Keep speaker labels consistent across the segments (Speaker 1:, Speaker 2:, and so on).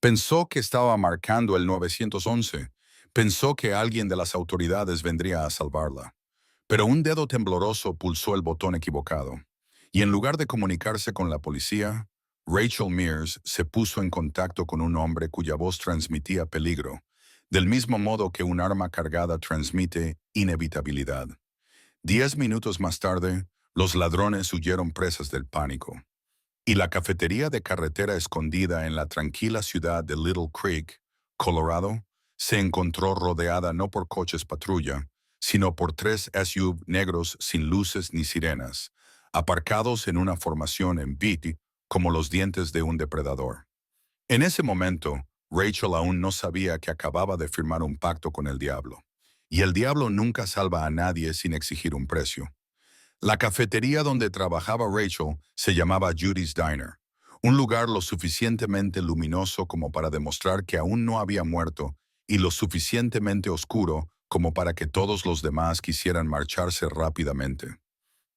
Speaker 1: Pensó que estaba marcando el 911. Pensó que alguien de las autoridades vendría a salvarla. Pero un dedo tembloroso pulsó el botón equivocado. Y en lugar de comunicarse con la policía, Rachel Mears se puso en contacto con un hombre cuya voz transmitía peligro, del mismo modo que un arma cargada transmite inevitabilidad. 10 minutos más tarde, los ladrones huyeron presas del pánico. Y la cafetería de carretera escondida en la tranquila ciudad de Little Creek, Colorado, se encontró rodeada no por coches patrulla, sino por tres SUV negros sin luces ni sirenas, aparcados en una formación en V como los dientes de un depredador. En ese momento, Rachel aún no sabía que acababa de firmar un pacto con el diablo. Y el diablo nunca salva a nadie sin exigir un precio. La cafetería donde trabajaba Rachel se llamaba Judy's Diner, un lugar lo suficientemente luminoso como para demostrar que aún no había muerto y lo suficientemente oscuro como para que todos los demás quisieran marcharse rápidamente.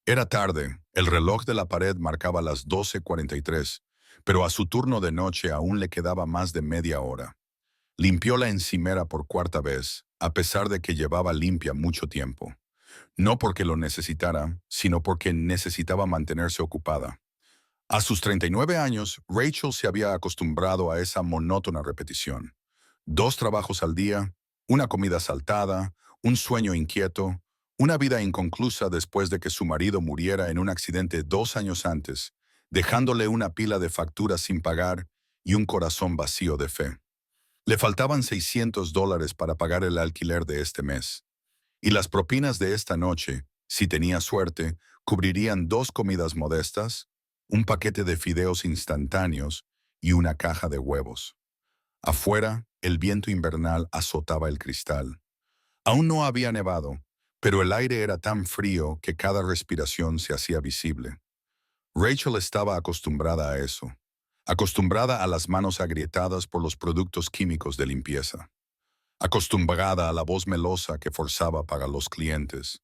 Speaker 1: Era tarde, el reloj de la pared marcaba las 12:43, pero a su turno de noche aún le quedaba más de media hora. Limpió la encimera por cuarta vez, a pesar de que llevaba limpia mucho tiempo. No porque lo necesitara, sino porque necesitaba mantenerse ocupada. A sus 39 años, Rachel se había acostumbrado a esa monótona repetición. 2 trabajos al día, una comida saltada, un sueño inquieto, una vida inconclusa después de que su marido muriera en un accidente 2 años antes, dejándole una pila de facturas sin pagar y un corazón vacío de fe. Le faltaban $600 para pagar el alquiler de este mes. Y las propinas de esta noche, si tenía suerte, cubrirían 2 comidas modestas, un paquete de fideos instantáneos y una caja de huevos. Afuera, el viento invernal azotaba el cristal. Aún no había nevado, pero el aire era tan frío que cada respiración se hacía visible. Rachel estaba acostumbrada a eso, acostumbrada a las manos agrietadas por los productos químicos de limpieza, acostumbrada a la voz melosa que forzaba para los clientes,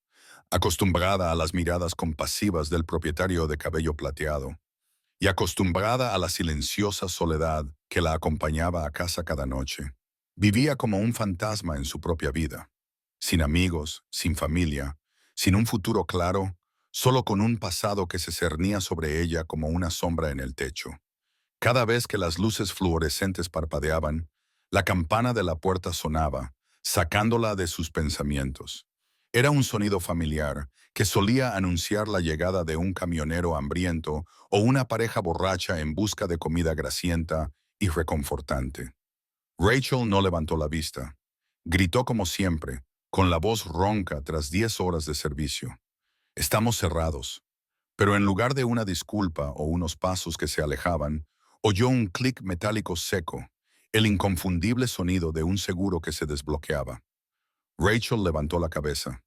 Speaker 1: acostumbrada a las miradas compasivas del propietario de cabello plateado, y acostumbrada a la silenciosa soledad que la acompañaba a casa cada noche. Vivía como un fantasma en su propia vida, sin amigos, sin familia, sin un futuro claro, solo con un pasado que se cernía sobre ella como una sombra en el techo. Cada vez que las luces fluorescentes parpadeaban, la campana de la puerta sonaba, sacándola de sus pensamientos. Era un sonido familiar que solía anunciar la llegada de un camionero hambriento o una pareja borracha en busca de comida grasienta y reconfortante. Rachel no levantó la vista. Gritó como siempre, con la voz ronca tras 10 horas de servicio. Estamos cerrados. Pero en lugar de una disculpa o unos pasos que se alejaban, oyó un clic metálico seco, el inconfundible sonido de un seguro que se desbloqueaba. Rachel levantó la cabeza.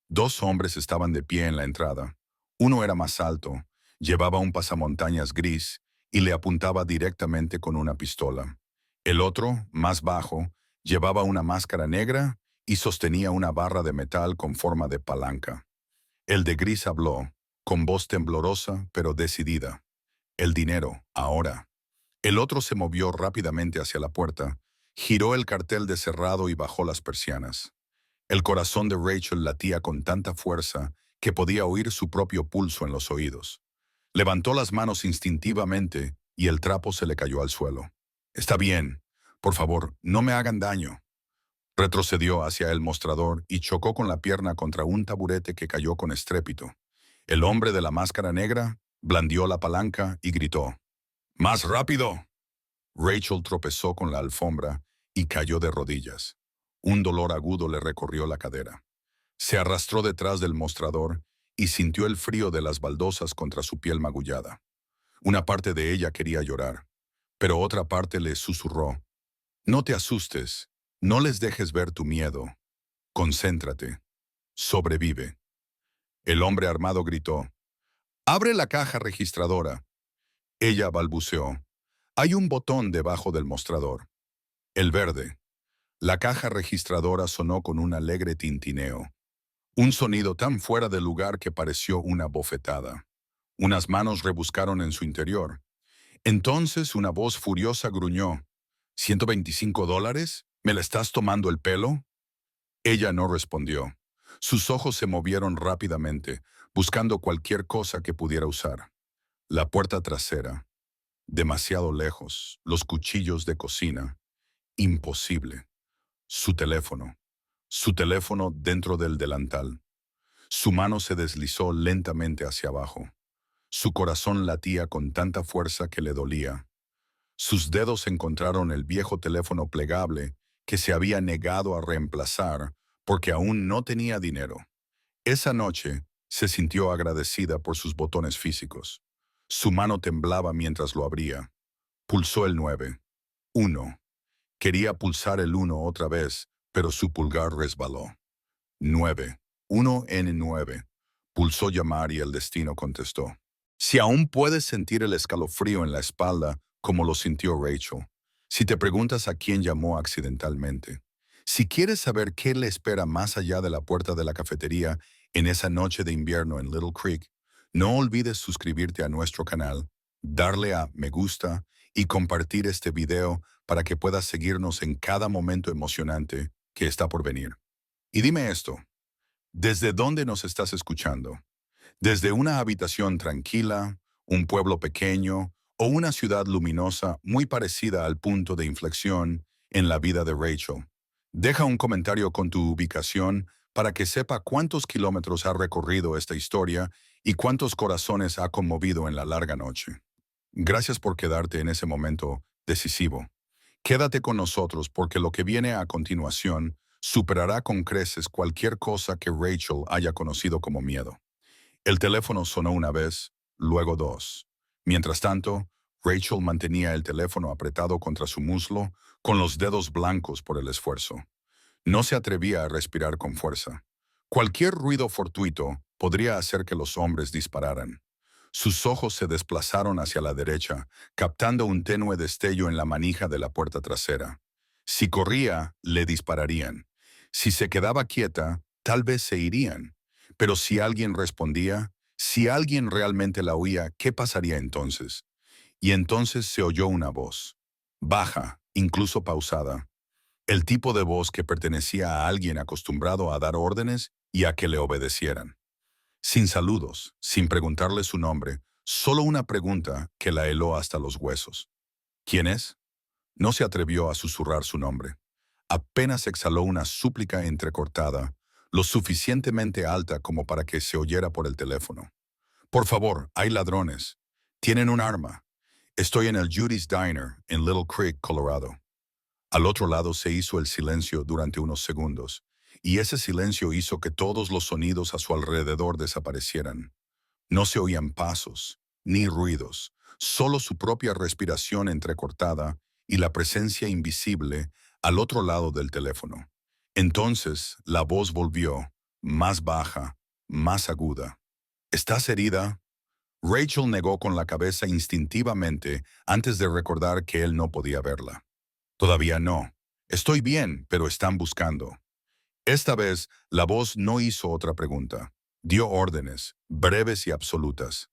Speaker 1: 2 hombres estaban de pie en la entrada. Uno era más alto, llevaba un pasamontañas gris y le apuntaba directamente con una pistola. El otro, más bajo, llevaba una máscara negra y sostenía una barra de metal con forma de palanca. El de gris habló, con voz temblorosa pero decidida. El dinero, ahora. El otro se movió rápidamente hacia la puerta, giró el cartel de cerrado y bajó las persianas. El corazón de Rachel latía con tanta fuerza que podía oír su propio pulso en los oídos. Levantó las manos instintivamente y el trapo se le cayó al suelo. Está bien. Por favor, no me hagan daño. Retrocedió hacia el mostrador y chocó con la pierna contra un taburete que cayó con estrépito. El hombre de la máscara negra blandió la palanca y gritó: ¡Más rápido! Rachel tropezó con la alfombra y cayó de rodillas. Un dolor agudo le recorrió la cadera. Se arrastró detrás del mostrador y sintió el frío de las baldosas contra su piel magullada. Una parte de ella quería llorar, pero otra parte le susurró: no te asustes, no les dejes ver tu miedo. Concéntrate. Sobrevive. El hombre armado gritó: ¡abre la caja registradora! Ella balbuceó: hay un botón debajo del mostrador. El verde. La caja registradora sonó con un alegre tintineo. Un sonido tan fuera de lugar que pareció una bofetada. Unas manos rebuscaron en su interior. Entonces una voz furiosa gruñó: ¿$125? ¿Me la estás tomando el pelo? Ella no respondió. Sus ojos se movieron rápidamente, buscando cualquier cosa que pudiera usar. La puerta trasera. Demasiado lejos. Los cuchillos de cocina. Imposible. Su teléfono. Su teléfono dentro del delantal. Su mano se deslizó lentamente hacia abajo. Su corazón latía con tanta fuerza que le dolía. Sus dedos encontraron el viejo teléfono plegable que se había negado a reemplazar porque aún no tenía dinero. Esa noche se sintió agradecida por sus botones físicos. Su mano temblaba mientras lo abría. Pulsó el 9. 1. Quería pulsar el 1 otra vez, pero su pulgar resbaló. 9. 1N9. Pulsó llamar y el destino contestó. Si aún puedes sentir el escalofrío en la espalda, como lo sintió Rachel, si te preguntas a quién llamó accidentalmente, si quieres saber qué le espera más allá de la puerta de la cafetería en esa noche de invierno en Little Creek, no olvides suscribirte a nuestro canal, darle a me gusta y compartir este video para que puedas seguirnos en cada momento emocionante que está por venir. Y dime esto, ¿desde dónde nos estás escuchando? ¿Desde una habitación tranquila, un pueblo pequeño o una ciudad luminosa muy parecida al punto de inflexión en la vida de Rachel? Deja un comentario con tu ubicación para que sepa cuántos kilómetros ha recorrido esta historia y cuántos corazones ha conmovido en la larga noche. Gracias por quedarte en ese momento decisivo. Quédate con nosotros porque lo que viene a continuación superará con creces cualquier cosa que Rachel haya conocido como miedo. El teléfono sonó una vez, luego dos. Mientras tanto, Rachel mantenía el teléfono apretado contra su muslo, con los dedos blancos por el esfuerzo. No se atrevía a respirar con fuerza. Cualquier ruido fortuito podría hacer que los hombres dispararan. Sus ojos se desplazaron hacia la derecha, captando un tenue destello en la manija de la puerta trasera. Si corría, le dispararían. Si se quedaba quieta, tal vez se irían. Pero si alguien respondía, si alguien realmente la oía, ¿qué pasaría entonces? Y entonces se oyó una voz, baja, incluso pausada. El tipo de voz que pertenecía a alguien acostumbrado a dar órdenes y a que le obedecieran. Sin saludos, sin preguntarle su nombre, solo una pregunta que la heló hasta los huesos. ¿Quién es? No se atrevió a susurrar su nombre. Apenas exhaló una súplica entrecortada, lo suficientemente alta como para que se oyera por el teléfono. Por favor, hay ladrones. Tienen un arma. Estoy en el Judy's Diner, en Little Creek, Colorado. Al otro lado se hizo el silencio durante unos segundos, y ese silencio hizo que todos los sonidos a su alrededor desaparecieran. No se oían pasos, ni ruidos, solo su propia respiración entrecortada y la presencia invisible al otro lado del teléfono. Entonces la voz volvió, más baja, más aguda. ¿Estás herida? Rachel negó con la cabeza instintivamente antes de recordar que él no podía verla. Todavía no. Estoy bien, pero están buscando. Esta vez, la voz no hizo otra pregunta. Dio órdenes, breves y absolutas.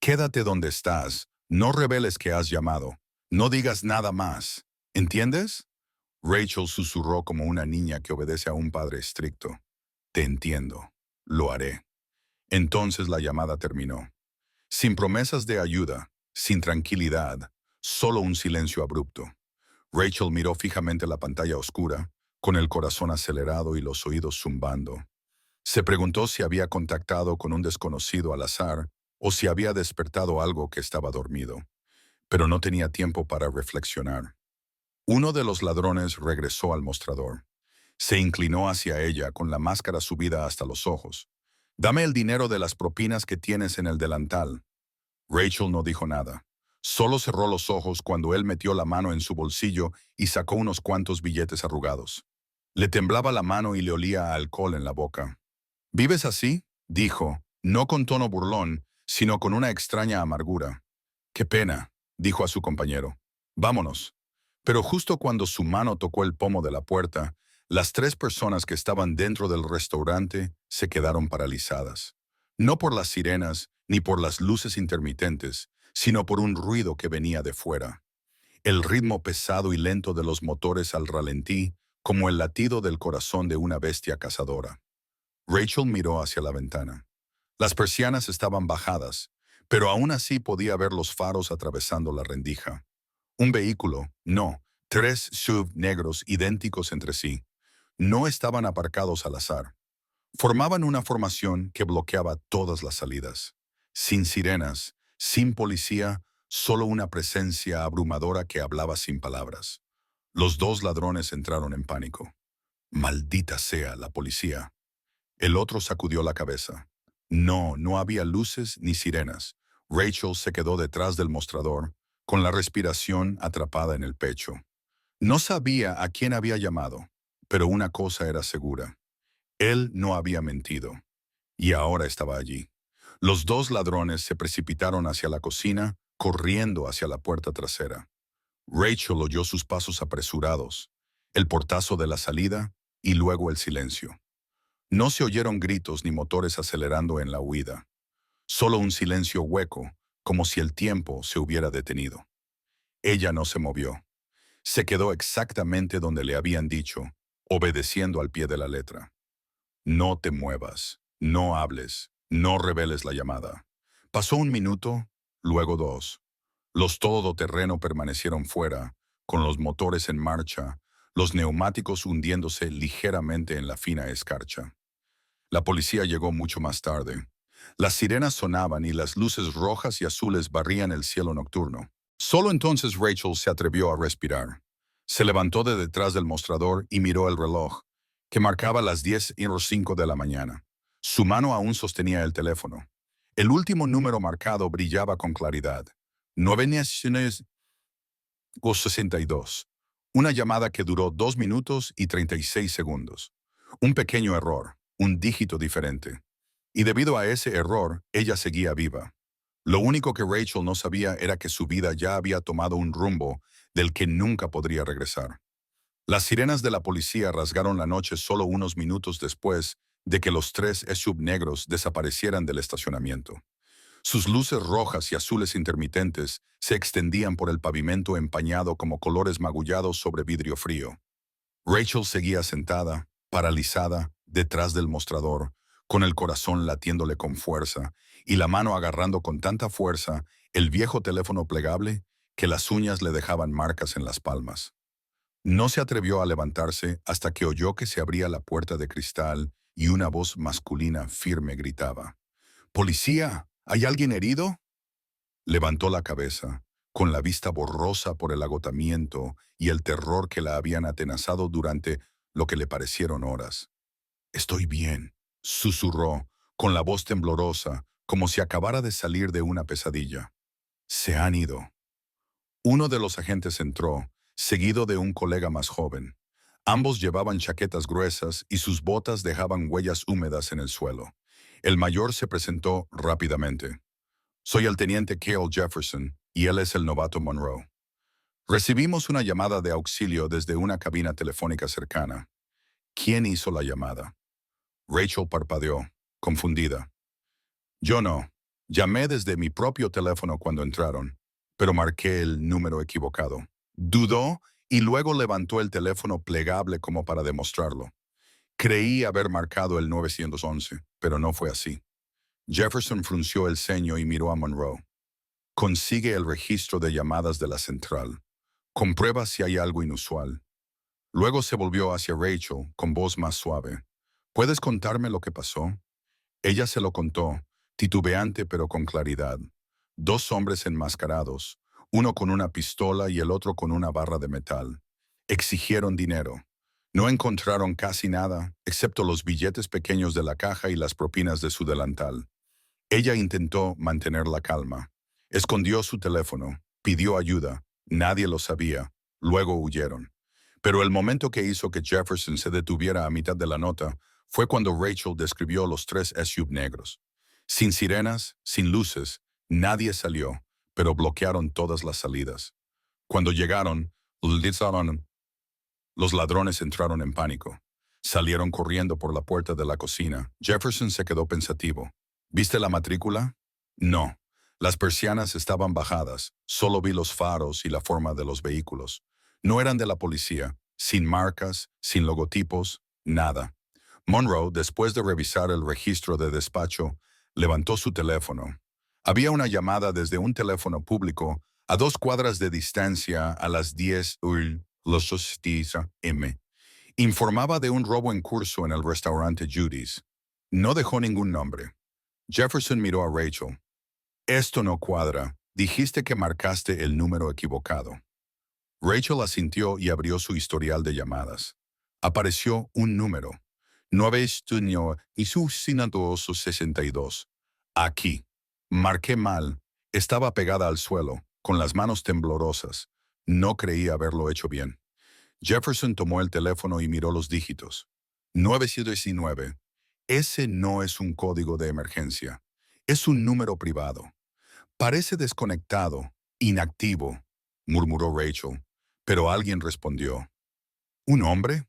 Speaker 1: Quédate donde estás. No reveles que has llamado. No digas nada más. ¿Entiendes? Rachel susurró como una niña que obedece a un padre estricto. Te entiendo. Lo haré. Entonces la llamada terminó. Sin promesas de ayuda, sin tranquilidad, solo un silencio abrupto. Rachel miró fijamente la pantalla oscura, con el corazón acelerado y los oídos zumbando. Se preguntó si había contactado con un desconocido al azar o si había despertado algo que estaba dormido, pero no tenía tiempo para reflexionar. Uno de los ladrones regresó al mostrador. Se inclinó hacia ella con la máscara subida hasta los ojos. «Dame el dinero de las propinas que tienes en el delantal». Rachel no dijo nada. Solo cerró los ojos cuando él metió la mano en su bolsillo y sacó unos cuantos billetes arrugados. Le temblaba la mano y le olía a alcohol en la boca. «¿Vives así?», dijo, no con tono burlón, sino con una extraña amargura. «Qué pena», dijo a su compañero. «Vámonos». Pero justo cuando su mano tocó el pomo de la puerta, las tres personas que estaban dentro del restaurante se quedaron paralizadas. No por las sirenas ni por las luces intermitentes, sino por un ruido que venía de fuera. el ritmo pesado y lento de los motores al ralentí, como el latido del corazón de una bestia cazadora. Rachel miró hacia la ventana. Las persianas estaban bajadas, pero aún así podía ver los faros atravesando la rendija. Un vehículo, no, 3 SUV negros idénticos entre sí. No estaban aparcados al azar. Formaban una formación que bloqueaba todas las salidas. Sin sirenas, sin policía, solo una presencia abrumadora que hablaba sin palabras. Los dos ladrones entraron en pánico. Maldita sea la policía. El otro sacudió la cabeza. No, no había luces ni sirenas. Rachel se quedó detrás del mostrador, con la respiración atrapada en el pecho. No sabía a quién había llamado, pero una cosa era segura. Él no había mentido. Y ahora estaba allí. Los dos ladrones se precipitaron hacia la cocina, corriendo hacia la puerta trasera. Rachel oyó sus pasos apresurados, el portazo de la salida y luego el silencio. No se oyeron gritos ni motores acelerando en la huida. Solo un silencio hueco, como si el tiempo se hubiera detenido. Ella no se movió. Se quedó exactamente donde le habían dicho, obedeciendo al pie de la letra. No te muevas, no hables, no reveles la llamada. Pasó un minuto, luego 2. Los todoterreno permanecieron fuera, con los motores en marcha, los neumáticos hundiéndose ligeramente en la fina escarcha. La policía llegó mucho más tarde. Las sirenas sonaban y las luces rojas y azules barrían el cielo nocturno. Solo entonces Rachel se atrevió a respirar. Se levantó de detrás del mostrador y miró el reloj, que marcaba las 10:05 de la mañana. Su mano aún sostenía el teléfono. El último número marcado brillaba con claridad. 962. Una llamada que duró 2 minutos y 36 segundos. Un pequeño error, un dígito diferente. Y debido a ese error, ella seguía viva. Lo único que Rachel no sabía era que su vida ya había tomado un rumbo del que nunca podría regresar. Las sirenas de la policía rasgaron la noche solo unos minutos después de que los 3 SUV negros desaparecieran del estacionamiento. Sus luces rojas y azules intermitentes se extendían por el pavimento empañado como colores magullados sobre vidrio frío. Rachel seguía sentada, paralizada, detrás del mostrador, con el corazón latiéndole con fuerza y la mano agarrando con tanta fuerza el viejo teléfono plegable que las uñas le dejaban marcas en las palmas. No se atrevió a levantarse hasta que oyó que se abría la puerta de cristal y una voz masculina firme gritaba: «¡Policía! ¿Hay alguien herido?». Levantó la cabeza, con la vista borrosa por el agotamiento y el terror que la habían atenazado durante lo que le parecieron horas. «Estoy bien», susurró, con la voz temblorosa, como si acabara de salir de una pesadilla. «Se han ido». Uno de los agentes entró, seguido de un colega más joven. Ambos llevaban chaquetas gruesas y sus botas dejaban huellas húmedas en el suelo. El mayor se presentó rápidamente. «Soy el teniente Cale Jefferson y él es el novato Monroe. Recibimos una llamada de auxilio desde una cabina telefónica cercana». «¿Quién hizo la llamada?». Rachel parpadeó, confundida. «Yo no. Llamé desde mi propio teléfono cuando entraron, pero marqué el número equivocado». Dudó y luego levantó el teléfono plegable como para demostrarlo. «Creí haber marcado el 911, pero no fue así». Jefferson frunció el ceño y miró a Monroe. «Consigue el registro de llamadas de la central. Comprueba si hay algo inusual». Luego se volvió hacia Rachel con voz más suave. «¿Puedes contarme lo que pasó?». Ella se lo contó, titubeante pero con claridad. 2 hombres enmascarados, uno con una pistola y el otro con una barra de metal. Exigieron dinero. No encontraron casi nada, excepto los billetes pequeños de la caja y las propinas de su delantal. Ella intentó mantener la calma. Escondió su teléfono, pidió ayuda, nadie lo sabía, luego huyeron. Pero el momento que hizo que Jefferson se detuviera a mitad de la nota fue cuando Rachel describió los 3 SUV negros. Sin sirenas, sin luces, nadie salió, pero bloquearon todas las salidas. Cuando llegaron, los ladrones entraron en pánico. Salieron corriendo por la puerta de la cocina. Jefferson se quedó pensativo. «¿Viste la matrícula?». «No. Las persianas estaban bajadas, solo vi los faros y la forma de los vehículos. No eran de la policía, sin marcas, sin logotipos, nada. Monroe, después de revisar el registro de despacho, levantó su teléfono. Había una llamada desde un teléfono público a 2 cuadras de distancia a las 10:00 m. Informaba de un robo en curso en el restaurante Judy's. No dejó ningún nombre. Jefferson miró a Rachel. Esto no cuadra. Dijiste que marcaste el número equivocado. Rachel asintió y abrió su historial de llamadas. Apareció un número. 962. Aquí. Marqué mal. Estaba pegada al suelo, con las manos temblorosas. No creía haberlo hecho bien. Jefferson tomó el teléfono y miró los dígitos. 919. Ese no es un código de emergencia. Es un número privado. Parece desconectado, inactivo, murmuró Rachel, pero alguien respondió. ¿Un hombre?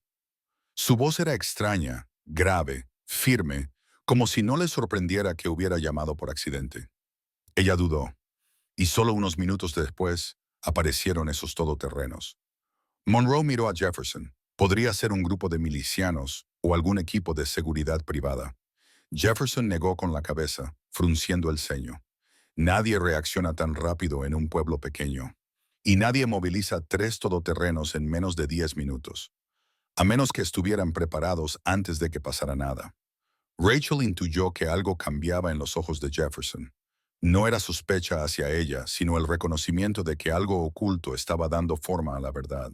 Speaker 1: Su voz era extraña, grave, firme, como si no le sorprendiera que hubiera llamado por accidente. Ella dudó, y solo unos minutos después aparecieron esos todoterrenos. Monroe miró a Jefferson. Podría ser un grupo de milicianos o algún equipo de seguridad privada. Jefferson negó con la cabeza, frunciendo el ceño. Nadie reacciona tan rápido en un pueblo pequeño. Y nadie moviliza 3 todoterrenos en menos de 10 minutos. A menos que estuvieran preparados antes de que pasara nada. Rachel intuyó que algo cambiaba en los ojos de Jefferson. No era sospecha hacia ella, sino el reconocimiento de que algo oculto estaba dando forma a la verdad.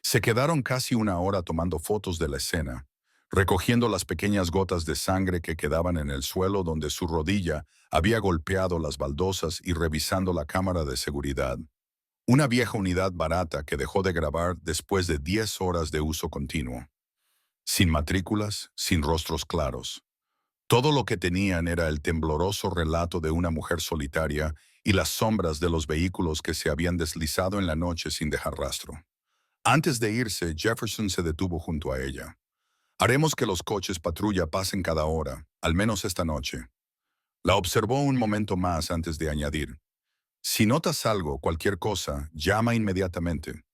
Speaker 1: Se quedaron casi una hora tomando fotos de la escena, recogiendo las pequeñas gotas de sangre que quedaban en el suelo donde su rodilla había golpeado las baldosas y revisando la cámara de seguridad. Una vieja unidad barata que dejó de grabar después de 10 horas de uso continuo. Sin matrículas, sin rostros claros. Todo lo que tenían era el tembloroso relato de una mujer solitaria y las sombras de los vehículos que se habían deslizado en la noche sin dejar rastro. Antes de irse, Jefferson se detuvo junto a ella. Haremos que los coches patrulla pasen cada hora, al menos esta noche. La observó un momento más antes de añadir. Si notas algo, cualquier cosa, llama inmediatamente.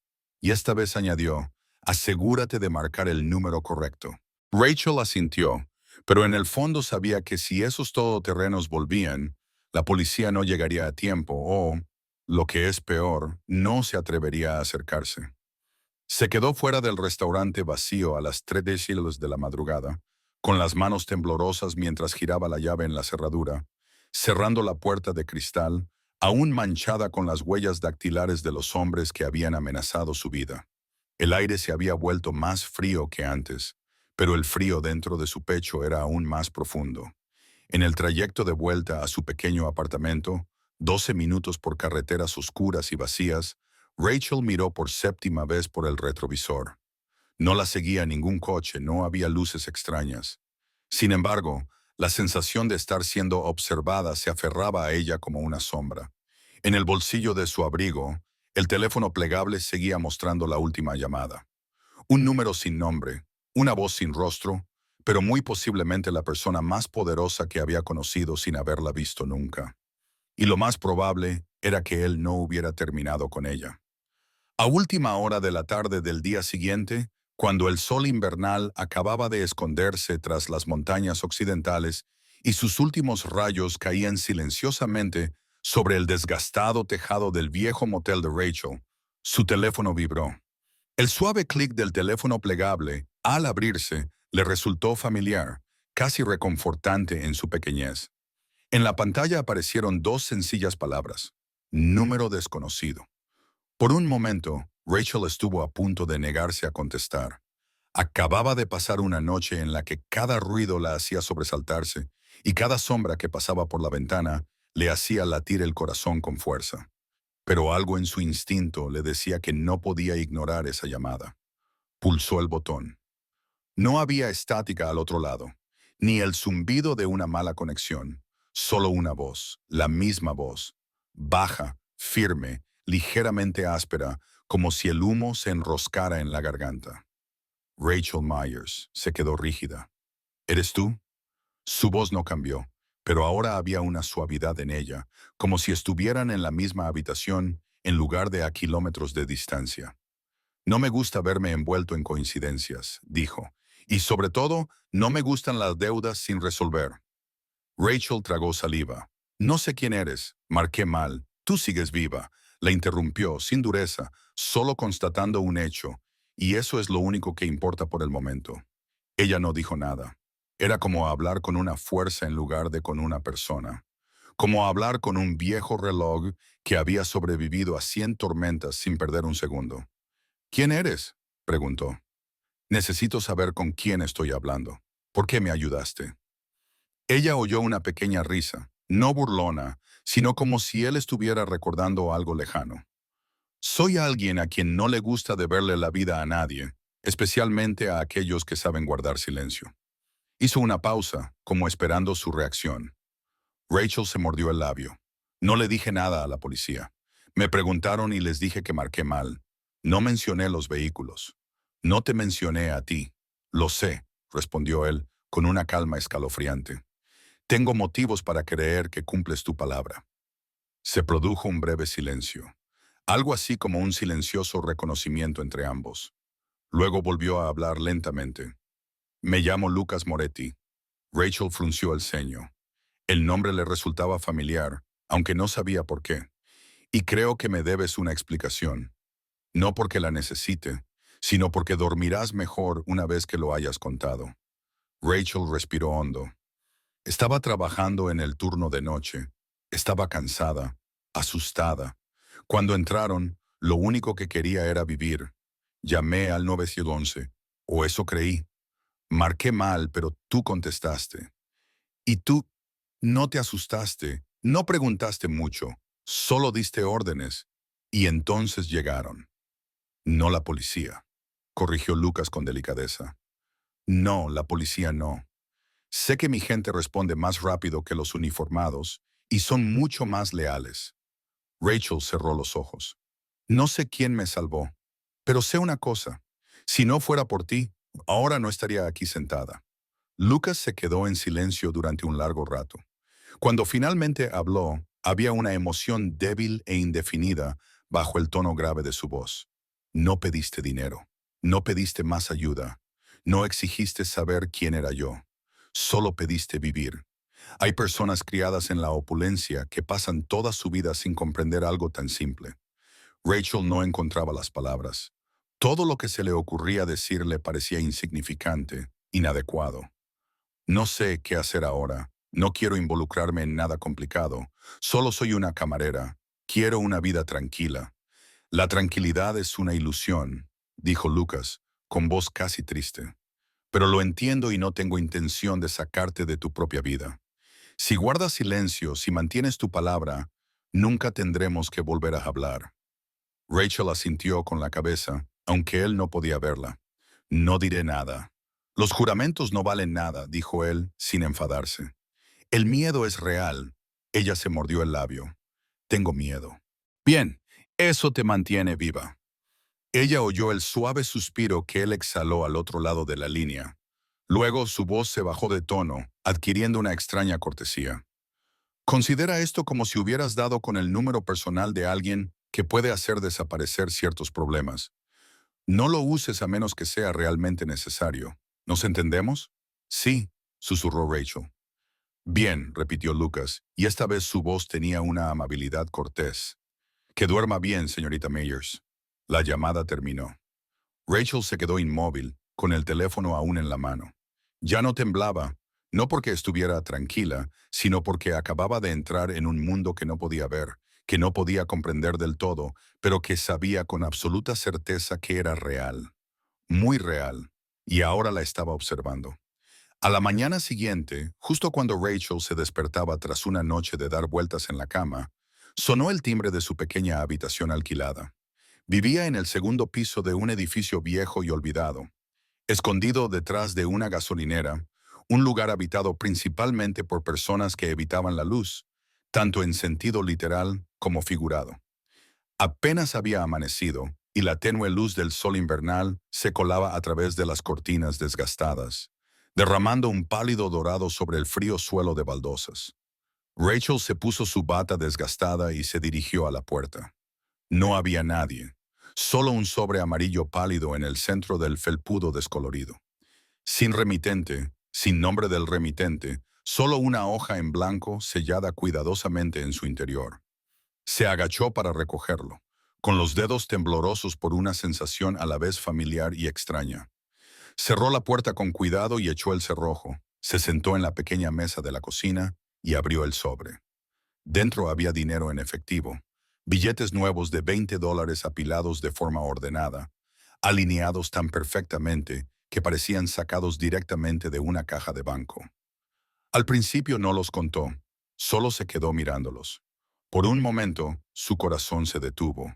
Speaker 1: Y esta vez añadió, asegúrate de marcar el número correcto. Rachel asintió, pero en el fondo sabía que si esos todoterrenos volvían, la policía no llegaría a tiempo o, lo que es peor, no se atrevería a acercarse. Se quedó fuera del restaurante vacío a las 3:00 de la madrugada, con las manos temblorosas mientras giraba la llave en la cerradura, cerrando la puerta de cristal, aún manchada con las huellas dactilares de los hombres que habían amenazado su vida. El aire se había vuelto más frío que antes, pero el frío dentro de su pecho era aún más profundo. En el trayecto de vuelta a su pequeño apartamento, 12 minutos por carreteras oscuras y vacías, Rachel miró por 7ª vez por el retrovisor. No la seguía ningún coche, no había luces extrañas. Sin embargo, la sensación de estar siendo observada se aferraba a ella como una sombra. En el bolsillo de su abrigo, el teléfono plegable seguía mostrando la última llamada. Un número sin nombre, una voz sin rostro, pero muy posiblemente la persona más poderosa que había conocido sin haberla visto nunca. Y lo más probable era que él no hubiera terminado con ella. A última hora de la tarde del día siguiente, cuando el sol invernal acababa de esconderse tras las montañas occidentales y sus últimos rayos caían silenciosamente sobre el desgastado tejado del viejo motel de Rachel, su teléfono vibró. El suave clic del teléfono plegable, al abrirse, le resultó familiar, casi reconfortante en su pequeñez. En la pantalla aparecieron 2 sencillas palabras: número desconocido. Por un momento, Rachel estuvo a punto de negarse a contestar. Acababa de pasar una noche en la que cada ruido la hacía sobresaltarse y cada sombra que pasaba por la ventana le hacía latir el corazón con fuerza. Pero algo en su instinto le decía que no podía ignorar esa llamada. Pulsó el botón. No había estática al otro lado, ni el zumbido de una mala conexión, solo una voz, la misma voz, baja, firme, ligeramente áspera, como si el humo se enroscara en la garganta. Rachel Myers se quedó rígida. ¿Eres tú? Su voz no cambió, pero ahora había una suavidad en ella, como si estuvieran en la misma habitación en lugar de a kilómetros de distancia. No me gusta verme envuelto en coincidencias, dijo, y sobre todo, no me gustan las deudas sin resolver. Rachel tragó saliva. No sé quién eres, marqué mal, tú sigues viva, la interrumpió sin dureza, solo constatando un hecho, y eso es lo único que importa por el momento. Ella no dijo nada. Era como hablar con una fuerza en lugar de con una persona. Como hablar con un viejo reloj que había sobrevivido a 100 tormentas sin perder un segundo. ¿Quién eres?, preguntó. Necesito saber con quién estoy hablando. ¿Por qué me ayudaste? Ella oyó una pequeña risa, no burlona, sino como si él estuviera recordando algo lejano. Soy alguien a quien no le gusta deberle la vida a nadie, especialmente a aquellos que saben guardar silencio. Hizo una pausa, como esperando su reacción. Rachel se mordió el labio. No le dije nada a la policía. Me preguntaron y les dije que marqué mal. No mencioné los vehículos. No te mencioné a ti. Lo sé, respondió él, con una calma escalofriante. Tengo motivos para creer que cumples tu palabra. Se produjo un breve silencio, algo así como un silencioso reconocimiento entre ambos. Luego volvió a hablar lentamente. Me llamo Lucas Moretti. Rachel frunció el ceño. El nombre le resultaba familiar, aunque no sabía por qué. Y creo que me debes una explicación. No porque la necesite, sino porque dormirás mejor una vez que lo hayas contado. Rachel respiró hondo. Estaba trabajando en el turno de noche. Estaba cansada, asustada. Cuando entraron, lo único que quería era vivir. Llamé al 911, o eso creí. Marqué mal, pero tú contestaste. Y tú no te asustaste, no preguntaste mucho, solo diste órdenes. Y entonces llegaron. No la policía, corrigió Lucas con delicadeza. No, la policía no. Sé que mi gente responde más rápido que los uniformados y son mucho más leales. Rachel cerró los ojos. No sé quién me salvó, pero sé una cosa. Si no fuera por ti, ahora no estaría aquí sentada. Lucas se quedó en silencio durante un largo rato. Cuando finalmente habló, había una emoción débil e indefinida bajo el tono grave de su voz. No pediste dinero, no pediste más ayuda, no exigiste saber quién era yo, solo pediste vivir. Hay personas criadas en la opulencia que pasan toda su vida sin comprender algo tan simple. Rachel no encontraba las palabras. Todo lo que se le ocurría decirle parecía insignificante, inadecuado. No sé qué hacer ahora. No quiero involucrarme en nada complicado. Solo soy una camarera. Quiero una vida tranquila. La tranquilidad es una ilusión, dijo Lucas, con voz casi triste. Pero lo entiendo y no tengo intención de sacarte de tu propia vida. Si guardas silencio, si mantienes tu palabra, nunca tendremos que volver a hablar. Rachel asintió con la cabeza, aunque él no podía verla. No diré nada. Los juramentos no valen nada, dijo él, sin enfadarse. El miedo es real. Ella se mordió el labio. Tengo miedo. Bien, eso te mantiene viva. Ella oyó el suave suspiro que él exhaló al otro lado de la línea. Luego su voz se bajó de tono, adquiriendo una extraña cortesía. Considera esto como si hubieras dado con el número personal de alguien que puede hacer desaparecer ciertos problemas. No lo uses a menos que sea realmente necesario. ¿Nos entendemos? Sí, susurró Rachel. Bien, repitió Lucas, y esta vez su voz tenía una amabilidad cortés. Que duerma bien, señorita Meyers. La llamada terminó. Rachel se quedó inmóvil, con el teléfono aún en la mano. Ya no temblaba, no porque estuviera tranquila, sino porque acababa de entrar en un mundo que no podía ver, que no podía comprender del todo, pero que sabía con absoluta certeza que era real, muy real, y ahora la estaba observando. A la mañana siguiente, justo cuando Rachel se despertaba tras una noche de dar vueltas en la cama, sonó el timbre de su pequeña habitación alquilada. Vivía en el segundo piso de un edificio viejo y olvidado, escondido detrás de una gasolinera, un lugar habitado principalmente por personas que evitaban la luz, tanto en sentido literal como figurado. Apenas había amanecido, y la tenue luz del sol invernal se colaba a través de las cortinas desgastadas, derramando un pálido dorado sobre el frío suelo de baldosas. Rachel se puso su bata desgastada y se dirigió a la puerta. No había nadie, solo un sobre amarillo pálido en el centro del felpudo descolorido. Sin remitente, sin nombre del remitente, solo una hoja en blanco sellada cuidadosamente en su interior. Se agachó para recogerlo, con los dedos temblorosos por una sensación a la vez familiar y extraña. Cerró la puerta con cuidado y echó el cerrojo. Se sentó en la pequeña mesa de la cocina y abrió el sobre. Dentro había dinero en efectivo, billetes nuevos de $20 apilados de forma ordenada, alineados tan perfectamente que parecían sacados directamente de una caja de banco. Al principio no los contó, solo se quedó mirándolos. Por un momento, su corazón se detuvo.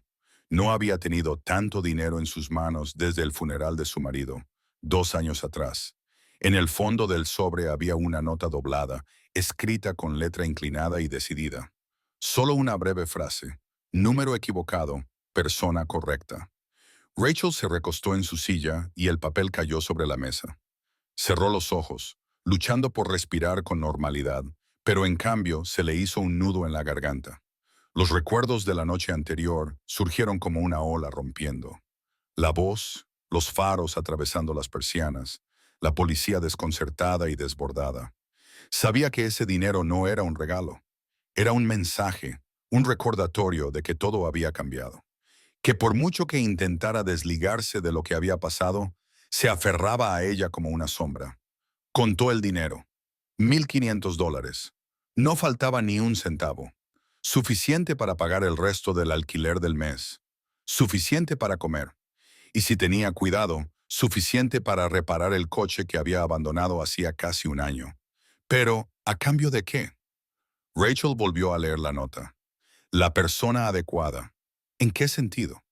Speaker 1: No había tenido tanto dinero en sus manos desde el funeral de su marido, 2 años atrás. En el fondo del sobre había una nota doblada, escrita con letra inclinada y decidida. Solo una breve frase: número equivocado, persona correcta. Rachel se recostó en su silla y el papel cayó sobre la mesa. Cerró los ojos, luchando por respirar con normalidad, pero en cambio se le hizo un nudo en la garganta. Los recuerdos de la noche anterior surgieron como una ola rompiendo. La voz, los faros atravesando las persianas, la policía desconcertada y desbordada. Sabía que ese dinero no era un regalo, era un mensaje, un recordatorio de que todo había cambiado. Que por mucho que intentara desligarse de lo que había pasado, se aferraba a ella como una sombra. Contó el dinero. $1,500. No faltaba ni un centavo. Suficiente para pagar el resto del alquiler del mes. Suficiente para comer. Y si tenía cuidado, suficiente para reparar el coche que había abandonado hacía casi un año. Pero, ¿a cambio de qué? Rachel volvió a leer la nota. La persona adecuada. ¿En qué sentido?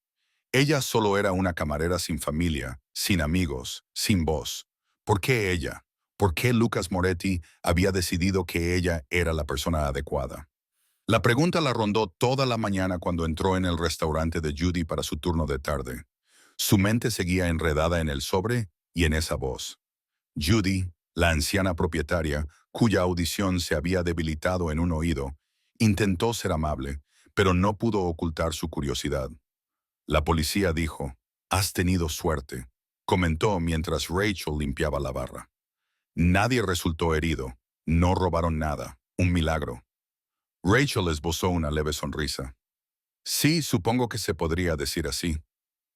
Speaker 1: Ella solo era una camarera sin familia, sin amigos, sin voz. ¿Por qué ella? ¿Por qué Lucas Moretti había decidido que ella era la persona adecuada? La pregunta la rondó toda la mañana cuando entró en el restaurante de Judy para su turno de tarde. Su mente seguía enredada en el sobre y en esa voz. Judy, la anciana propietaria, cuya audición se había debilitado en un oído, intentó ser amable, pero no pudo ocultar su curiosidad. La policía dijo: «Has tenido suerte», comentó mientras Rachel limpiaba la barra. Nadie resultó herido, no robaron nada, un milagro. Rachel esbozó una leve sonrisa. Sí, supongo que se podría decir así,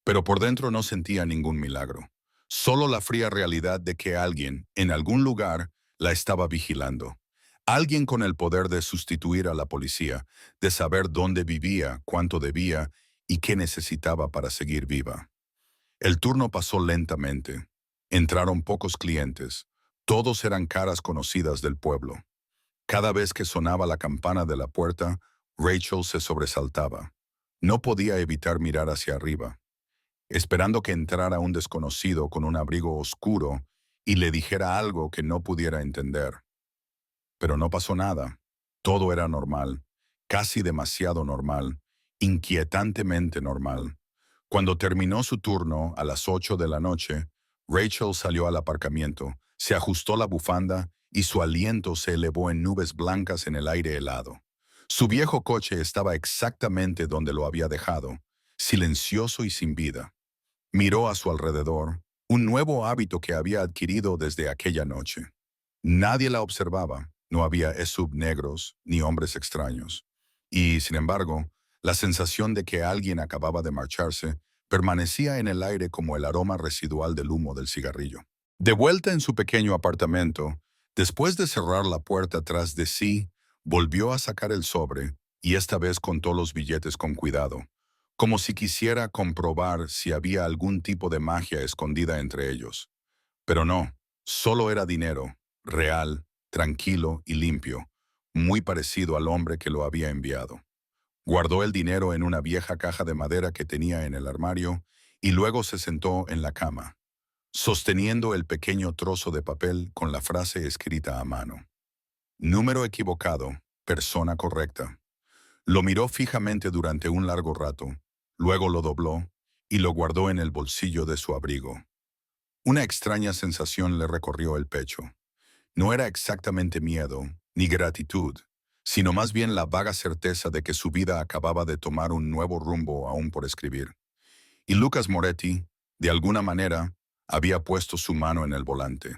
Speaker 1: pero por dentro no sentía ningún milagro. Solo la fría realidad de que alguien, en algún lugar, la estaba vigilando. Alguien con el poder de sustituir a la policía, de saber dónde vivía, cuánto debía y qué necesitaba para seguir viva. El turno pasó lentamente. Entraron pocos clientes. Todos eran caras conocidas del pueblo. Cada vez que sonaba la campana de la puerta, Rachel se sobresaltaba. No podía evitar mirar hacia arriba, esperando que entrara un desconocido con un abrigo oscuro y le dijera algo que no pudiera entender. Pero no pasó nada. Todo era normal, casi demasiado normal, inquietantemente normal. Cuando terminó su turno a las 8 de la noche, Rachel salió al aparcamiento, se ajustó la bufanda y su aliento se elevó en nubes blancas en el aire helado. Su viejo coche estaba exactamente donde lo había dejado, silencioso y sin vida. Miró a su alrededor, un nuevo hábito que había adquirido desde aquella noche. Nadie la observaba, no había SUV negros ni hombres extraños. Y, sin embargo, la sensación de que alguien acababa de marcharse permanecía en el aire como el aroma residual del humo del cigarrillo. De vuelta en su pequeño apartamento, después de cerrar la puerta tras de sí, volvió a sacar el sobre y esta vez contó los billetes con cuidado, como si quisiera comprobar si había algún tipo de magia escondida entre ellos. Pero no, solo era dinero, real, tranquilo y limpio, muy parecido al hombre que lo había enviado. Guardó el dinero en una vieja caja de madera que tenía en el armario y luego se sentó en la cama, sosteniendo el pequeño trozo de papel con la frase escrita a mano. Número equivocado, persona correcta. Lo miró fijamente durante un largo rato, luego lo dobló y lo guardó en el bolsillo de su abrigo. Una extraña sensación le recorrió el pecho. No era exactamente miedo, ni gratitud, sino más bien la vaga certeza de que su vida acababa de tomar un nuevo rumbo aún por escribir. Y Lucas Moretti, de alguna manera, había puesto su mano en el volante.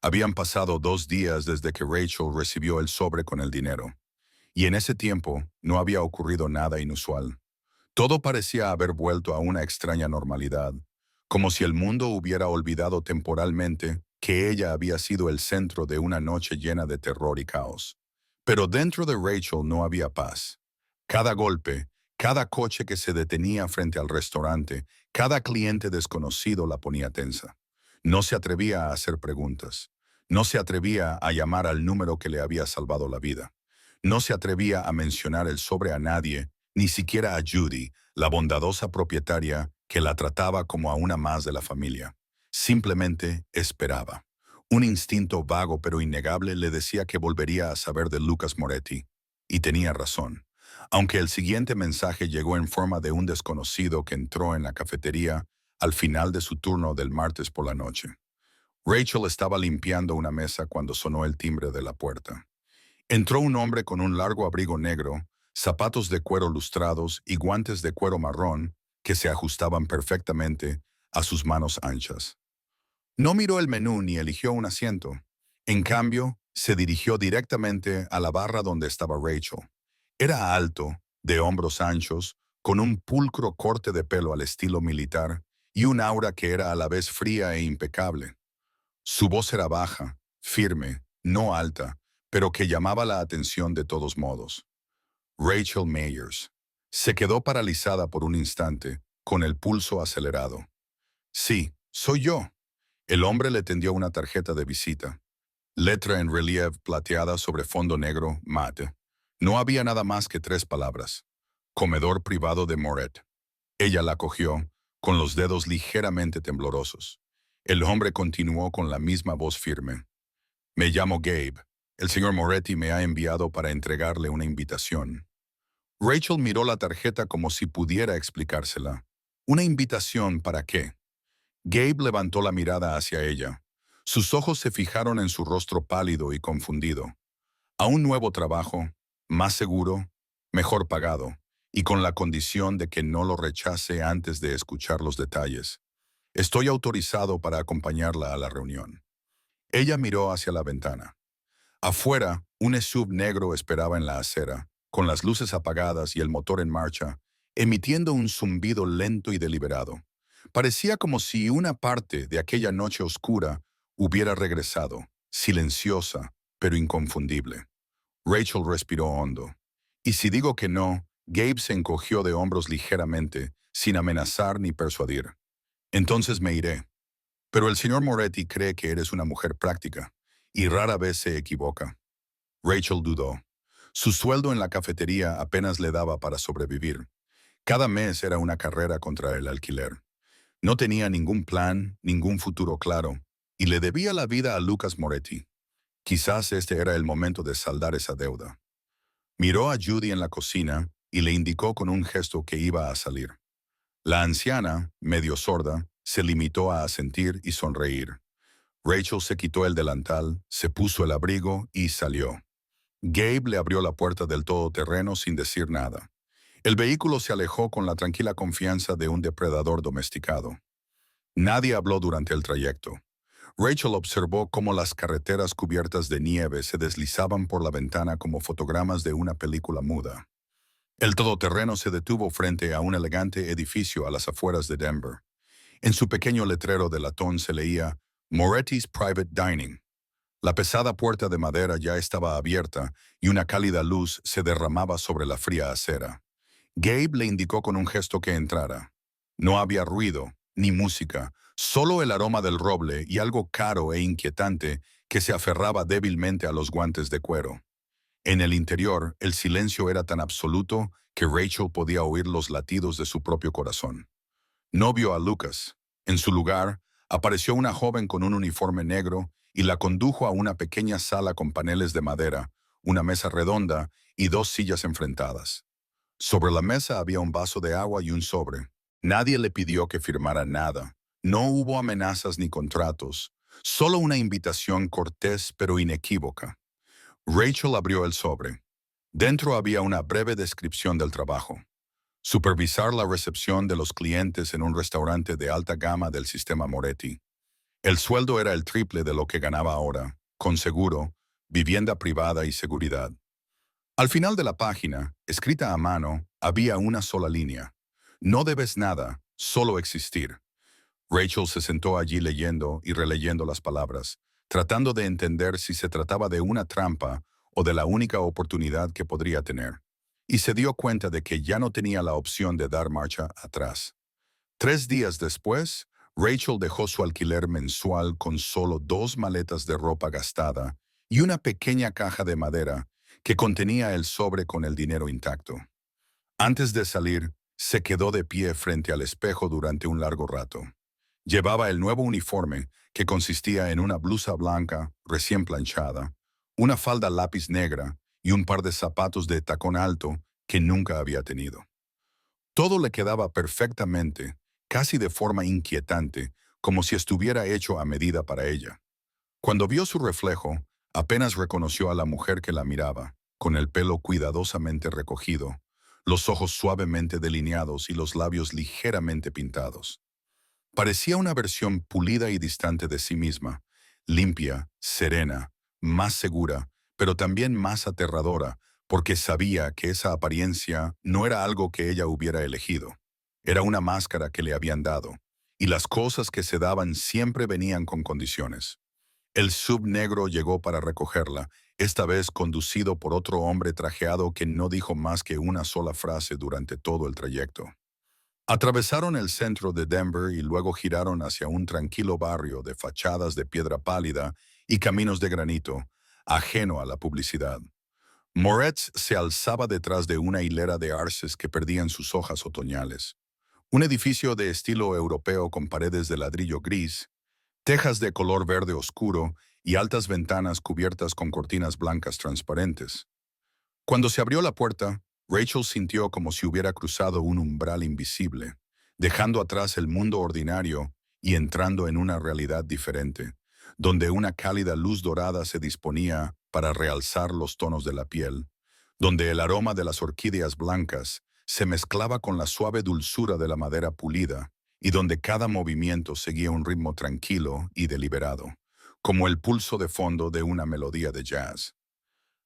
Speaker 1: Habían pasado 2 días desde que Rachel recibió el sobre con el dinero, y en ese tiempo no había ocurrido nada inusual. Todo parecía haber vuelto a una extraña normalidad, como si el mundo hubiera olvidado temporalmente que ella había sido el centro de una noche llena de terror y caos. Pero dentro de Rachel no había paz. Cada golpe, cada coche que se detenía frente al restaurante, cada cliente desconocido la ponía tensa. No se atrevía a hacer preguntas. No se atrevía a llamar al número que le había salvado la vida. No se atrevía a mencionar el sobre a nadie, ni siquiera a Judy, la bondadosa propietaria que la trataba como a una más de la familia. Simplemente esperaba. Un instinto vago pero innegable le decía que volvería a saber de Lucas Moretti. Y tenía razón. Aunque el siguiente mensaje llegó en forma de un desconocido que entró en la cafetería al final de su turno del martes por la noche. Rachel estaba limpiando una mesa cuando sonó el timbre de la puerta. Entró un hombre con un largo abrigo negro, zapatos de cuero lustrados y guantes de cuero marrón que se ajustaban perfectamente a sus manos anchas. No miró el menú ni eligió un asiento. En cambio, se dirigió directamente a la barra donde estaba Rachel. Era alto, de hombros anchos, con un pulcro corte de pelo al estilo militar y un aura que era a la vez fría e impecable. Su voz era baja, firme, no alta, pero que llamaba la atención de todos modos. Rachel Mayers. Se quedó paralizada por un instante, con el pulso acelerado. Sí, soy yo. El hombre le tendió una tarjeta de visita. Letra en relieve plateada sobre fondo negro, mate. No había nada más que 3 palabras. Comedor privado de Moret. Ella la cogió, con los dedos ligeramente temblorosos. El hombre continuó con la misma voz firme. Me llamo Gabe. El señor Moretti me ha enviado para entregarle una invitación. Rachel miró la tarjeta como si pudiera explicársela. ¿Una invitación para qué? Gabe levantó la mirada hacia ella. Sus ojos se fijaron en su rostro pálido y confundido. A un nuevo trabajo, más seguro, mejor pagado, y con la condición de que no lo rechace antes de escuchar los detalles. Estoy autorizado para acompañarla a la reunión. Ella miró hacia la ventana. Afuera, un SUV negro esperaba en la acera, con las luces apagadas y el motor en marcha, emitiendo un zumbido lento y deliberado. Parecía como si una parte de aquella noche oscura hubiera regresado, silenciosa, pero inconfundible. Rachel respiró hondo. Y si digo que no, Gabe se encogió de hombros ligeramente, sin amenazar ni persuadir. Entonces me iré. Pero el señor Moretti cree que eres una mujer práctica, y rara vez se equivoca. Rachel dudó. Su sueldo en la cafetería apenas le daba para sobrevivir. Cada mes era una carrera contra el alquiler. No tenía ningún plan, ningún futuro claro, y le debía la vida a Lucas Moretti. Quizás este era el momento de saldar esa deuda. Miró a Judy en la cocina y le indicó con un gesto que iba a salir. La anciana, medio sorda, se limitó a asentir y sonreír. Rachel se quitó el delantal, se puso el abrigo y salió. Gabe le abrió la puerta del todoterreno sin decir nada. El vehículo se alejó con la tranquila confianza de un depredador domesticado. Nadie habló durante el trayecto. Rachel observó cómo las carreteras cubiertas de nieve se deslizaban por la ventana como fotogramas de una película muda. El todoterreno se detuvo frente a un elegante edificio a las afueras de Denver. En su pequeño letrero de latón se leía Moretti's Private Dining. La pesada puerta de madera ya estaba abierta y una cálida luz se derramaba sobre la fría acera. Gabe le indicó con un gesto que entrara. No había ruido, ni música, solo el aroma del roble y algo caro e inquietante que se aferraba débilmente a los guantes de cuero. En el interior, el silencio era tan absoluto que Rachel podía oír los latidos de su propio corazón. No vio a Lucas. En su lugar, apareció una joven con un uniforme negro y la condujo a una pequeña sala con paneles de madera, una mesa redonda y 2 sillas enfrentadas. Sobre la mesa había un vaso de agua y un sobre. Nadie le pidió que firmara nada. No hubo amenazas ni contratos, solo una invitación cortés pero inequívoca. Rachel abrió el sobre. Dentro había una breve descripción del trabajo. Supervisar la recepción de los clientes en un restaurante de alta gama del sistema Moretti. El sueldo era el triple de lo que ganaba ahora, con seguro, vivienda privada y seguridad. Al final de la página, escrita a mano, había una sola línea. No debes nada, solo existir. Rachel se sentó allí leyendo y releyendo las palabras, tratando de entender si se trataba de una trampa o de la única oportunidad que podría tener. Y se dio cuenta de que ya no tenía la opción de dar marcha atrás. 3 días después, Rachel dejó su alquiler mensual con solo 2 maletas de ropa gastada y una pequeña caja de madera que contenía el sobre con el dinero intacto. Antes de salir, se quedó de pie frente al espejo durante un largo rato. Llevaba el nuevo uniforme, que consistía en una blusa blanca recién planchada, una falda lápiz negra y un par de zapatos de tacón alto que nunca había tenido. Todo le quedaba perfectamente, casi de forma inquietante, como si estuviera hecho a medida para ella. Cuando vio su reflejo, apenas reconoció a la mujer que la miraba, con el pelo cuidadosamente recogido, los ojos suavemente delineados y los labios ligeramente pintados. Parecía una versión pulida y distante de sí misma, limpia, serena, más segura, pero también más aterradora, porque sabía que esa apariencia no era algo que ella hubiera elegido. Era una máscara que le habían dado, y las cosas que se daban siempre venían con condiciones. El sub negro llegó para recogerla, esta vez conducido por otro hombre trajeado que no dijo más que una sola frase durante todo el trayecto. Atravesaron el centro de Denver y luego giraron hacia un tranquilo barrio de fachadas de piedra pálida y caminos de granito, ajeno a la publicidad. Moretz se alzaba detrás de una hilera de arces que perdían sus hojas otoñales. Un edificio de estilo europeo con paredes de ladrillo gris, tejas de color verde oscuro y altas ventanas cubiertas con cortinas blancas transparentes. Cuando se abrió la puerta, Rachel sintió como si hubiera cruzado un umbral invisible, dejando atrás el mundo ordinario y entrando en una realidad diferente, donde una cálida luz dorada se disponía para realzar los tonos de la piel, donde el aroma de las orquídeas blancas se mezclaba con la suave dulzura de la madera pulida y donde cada movimiento seguía un ritmo tranquilo y deliberado, como el pulso de fondo de una melodía de jazz.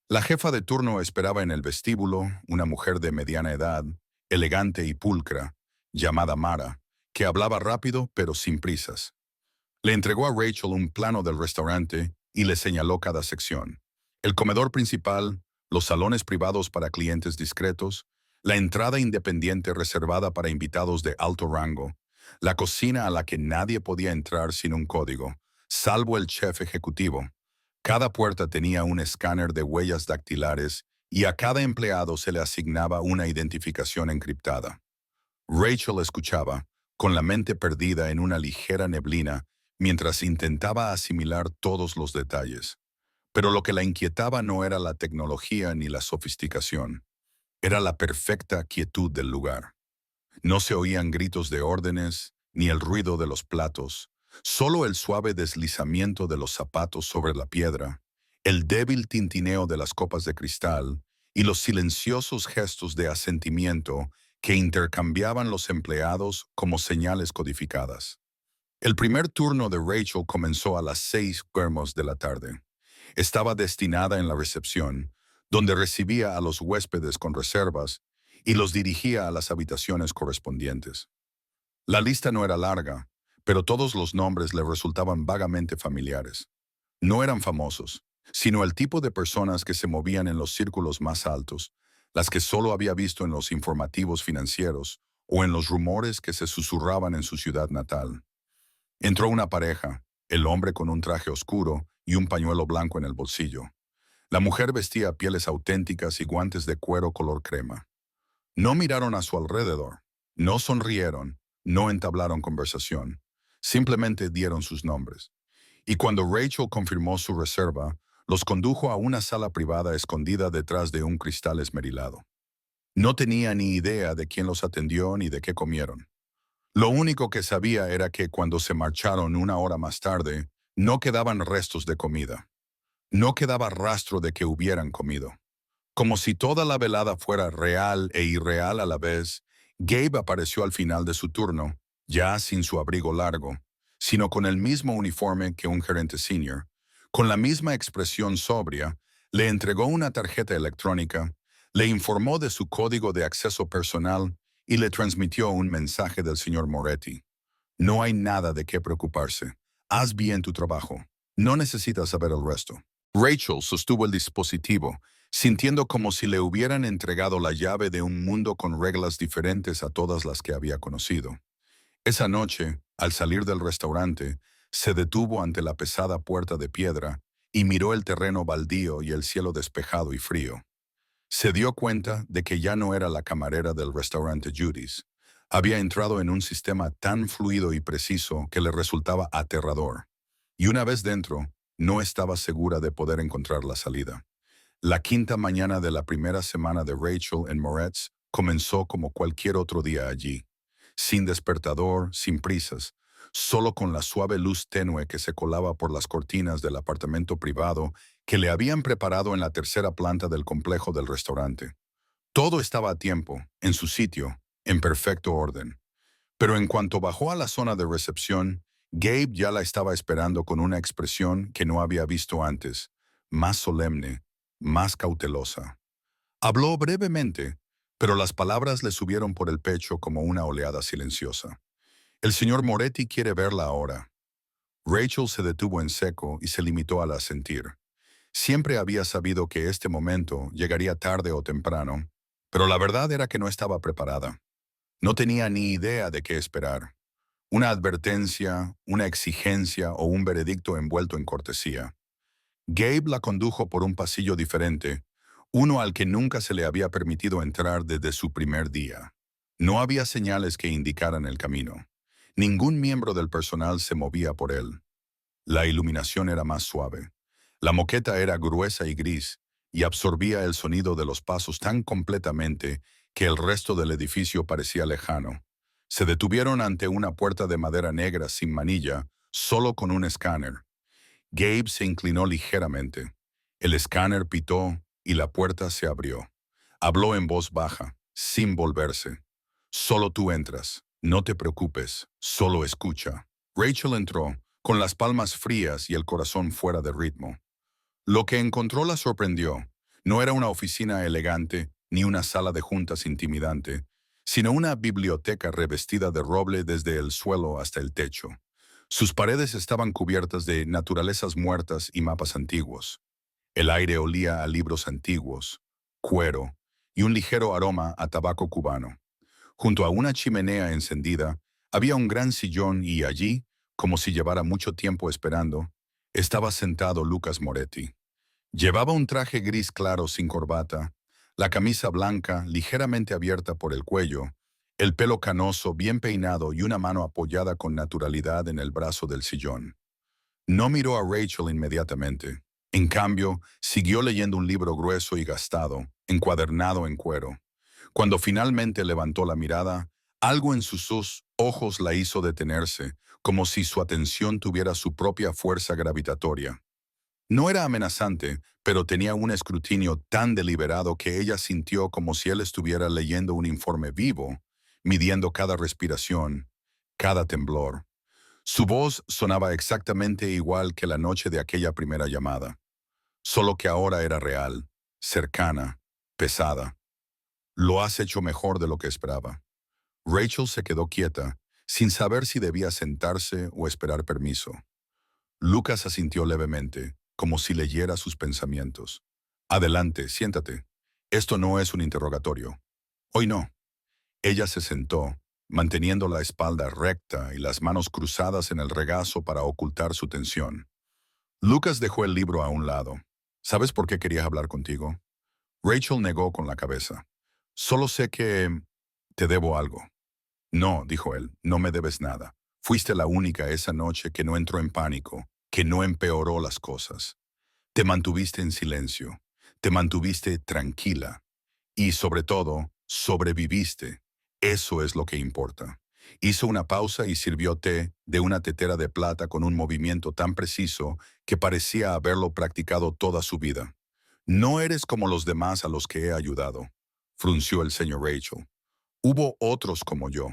Speaker 1: La jefa de turno esperaba en el vestíbulo, una mujer de mediana edad, elegante y pulcra, llamada Mara, que hablaba rápido pero sin prisas. Le entregó a Rachel un plano del restaurante y le señaló cada sección. El comedor principal, los salones privados para clientes discretos, la entrada independiente reservada para invitados de alto rango, la cocina a la que nadie podía entrar sin un código, salvo el chef ejecutivo. Cada puerta tenía un escáner de huellas dactilares y a cada empleado se le asignaba una identificación encriptada. Rachel escuchaba, con la mente perdida en una ligera neblina, mientras intentaba asimilar todos los detalles. Pero lo que la inquietaba no era la tecnología ni la sofisticación, era la perfecta quietud del lugar. No se oían gritos de órdenes, ni el ruido de los platos, solo el suave deslizamiento de los zapatos sobre la piedra, el débil tintineo de las copas de cristal y los silenciosos gestos de asentimiento que intercambiaban los empleados como señales codificadas. El primer turno de Rachel comenzó a las 6:00 de la tarde. Estaba destinada en la recepción, donde recibía a los huéspedes con reservas y los dirigía a las habitaciones correspondientes. La lista no era larga, pero todos los nombres le resultaban vagamente familiares. No eran famosos, sino el tipo de personas que se movían en los círculos más altos, las que solo había visto en los informativos financieros o en los rumores que se susurraban en su ciudad natal. Entró una pareja, el hombre con un traje oscuro y un pañuelo blanco en el bolsillo. La mujer vestía pieles auténticas y guantes de cuero color crema. No miraron a su alrededor, no sonrieron, no entablaron conversación, simplemente dieron sus nombres. Y cuando Rachel confirmó su reserva, los condujo a una sala privada escondida detrás de un cristal esmerilado. No tenía ni idea de quién los atendió ni de qué comieron. Lo único que sabía era que cuando se marcharon una hora más tarde, no quedaban restos de comida. No quedaba rastro de que hubieran comido. Como si toda la velada fuera real e irreal a la vez, Gabe apareció al final de su turno, ya sin su abrigo largo, sino con el mismo uniforme que un gerente senior. Con la misma expresión sobria, le entregó una tarjeta electrónica, le informó de su código de acceso personal y le transmitió un mensaje del señor Moretti. No hay nada de qué preocuparse. Haz bien tu trabajo. No necesitas saber el resto. Rachel sostuvo el dispositivo, sintiendo como si le hubieran entregado la llave de un mundo con reglas diferentes a todas las que había conocido. Esa noche, al salir del restaurante, se detuvo ante la pesada puerta de piedra y miró el terreno baldío y el cielo despejado y frío. Se dio cuenta de que ya no era la camarera del restaurante Judy's. Había entrado en un sistema tan fluido y preciso que le resultaba aterrador. Y una vez dentro, no estaba segura de poder encontrar la salida. La quinta mañana de la primera semana de Rachel en Moretz comenzó como cualquier otro día allí, sin despertador, sin prisas, solo con la suave luz tenue que se colaba por las cortinas del apartamento privado que le habían preparado en la tercera planta del complejo del restaurante. Todo estaba a tiempo, en su sitio, en perfecto orden. Pero en cuanto bajó a la zona de recepción, Gabe ya la estaba esperando con una expresión que no había visto antes, más solemne, más cautelosa. Habló brevemente, pero las palabras le subieron por el pecho como una oleada silenciosa. El señor Moretti quiere verla ahora. Rachel se detuvo en seco y se limitó al asentir. Siempre había sabido que este momento llegaría tarde o temprano, pero la verdad era que no estaba preparada. No tenía ni idea de qué esperar. Una advertencia, una exigencia o un veredicto envuelto en cortesía. Gabe la condujo por un pasillo diferente, uno al que nunca se le había permitido entrar desde su primer día. No había señales que indicaran el camino. Ningún miembro del personal se movía por él. La iluminación era más suave. La moqueta era gruesa y gris, y absorbía el sonido de los pasos tan completamente que el resto del edificio parecía lejano. Se detuvieron ante una puerta de madera negra sin manilla, solo con un escáner. Gabe se inclinó ligeramente. El escáner pitó y la puerta se abrió. Habló en voz baja, sin volverse. Solo tú entras. No te preocupes. Solo escucha. Rachel entró, con las palmas frías y el corazón fuera de ritmo. Lo que encontró la sorprendió. No era una oficina elegante ni una sala de juntas intimidante, sino una biblioteca revestida de roble desde el suelo hasta el techo. Sus paredes estaban cubiertas de naturalezas muertas y mapas antiguos. El aire olía a libros antiguos, cuero y un ligero aroma a tabaco cubano. Junto a una chimenea encendida, había un gran sillón y allí, como si llevara mucho tiempo esperando, estaba sentado Lucas Moretti. Llevaba un traje gris claro sin corbata, la camisa blanca ligeramente abierta por el cuello, el pelo canoso bien peinado y una mano apoyada con naturalidad en el brazo del sillón. No miró a Rachel inmediatamente. En cambio, siguió leyendo un libro grueso y gastado, encuadernado en cuero. Cuando finalmente levantó la mirada, algo en sus ojos la hizo detenerse, como si su atención tuviera su propia fuerza gravitatoria. No era amenazante, pero tenía un escrutinio tan deliberado que ella sintió como si él estuviera leyendo un informe vivo, midiendo cada respiración, cada temblor. Su voz sonaba exactamente igual que la noche de aquella primera llamada, solo que ahora era real, cercana, pesada. Lo has hecho mejor de lo que esperaba. Rachel se quedó quieta, sin saber si debía sentarse o esperar permiso. Lucas asintió levemente, como si leyera sus pensamientos. Adelante, siéntate. Esto no es un interrogatorio. Hoy no. Ella se sentó, manteniendo la espalda recta y las manos cruzadas en el regazo para ocultar su tensión. Lucas dejó el libro a un lado. ¿Sabes por qué querías hablar contigo? Rachel negó con la cabeza. Solo sé que te debo algo. No, dijo él, no me debes nada. Fuiste la única esa noche que no entró en pánico, que no empeoró las cosas. Te mantuviste en silencio, te mantuviste tranquila y, sobre todo, sobreviviste. Eso es lo que importa. Hizo una pausa y sirvió té de una tetera de plata con un movimiento tan preciso que parecía haberlo practicado toda su vida. No eres como los demás a los que he ayudado, frunció el ceño Rachel. Hubo otros como yo.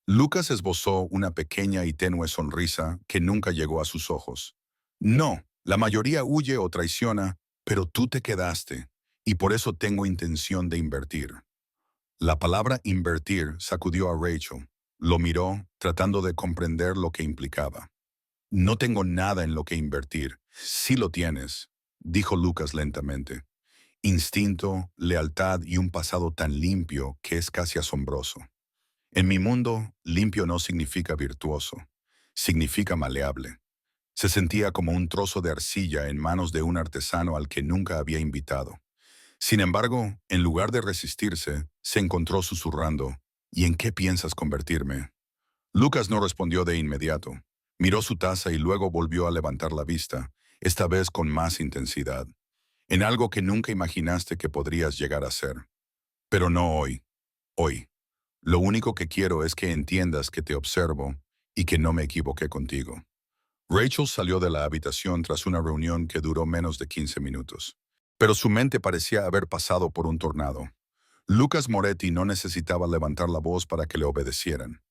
Speaker 1: Lucas esbozó una pequeña y tenue sonrisa que nunca llegó a sus ojos. No, la mayoría huye o traiciona, pero tú te quedaste, y por eso tengo intención de invertir. La palabra invertir sacudió a Rachel. Lo miró, tratando de comprender lo que implicaba. No tengo nada en lo que invertir. Sí lo tienes, dijo Lucas lentamente. Instinto, lealtad y un pasado tan limpio que es casi asombroso. En mi mundo, limpio no significa virtuoso, significa maleable. Se sentía como un trozo de arcilla en manos de un artesano al que nunca había invitado. Sin embargo, en lugar de resistirse, se encontró susurrando, ¿y en qué piensas convertirme? Lucas no respondió de inmediato. Miró su taza y luego volvió a levantar la vista, esta vez con más intensidad, en algo que nunca imaginaste que podrías llegar a ser. Pero no hoy. Hoy. Lo único que quiero es que entiendas que te observo y que no me equivoqué contigo. Rachel salió de la habitación tras una reunión que duró menos de 15 minutos. Pero su mente parecía haber pasado por un tornado. Lucas Moretti no necesitaba levantar la voz para que le obedecieran.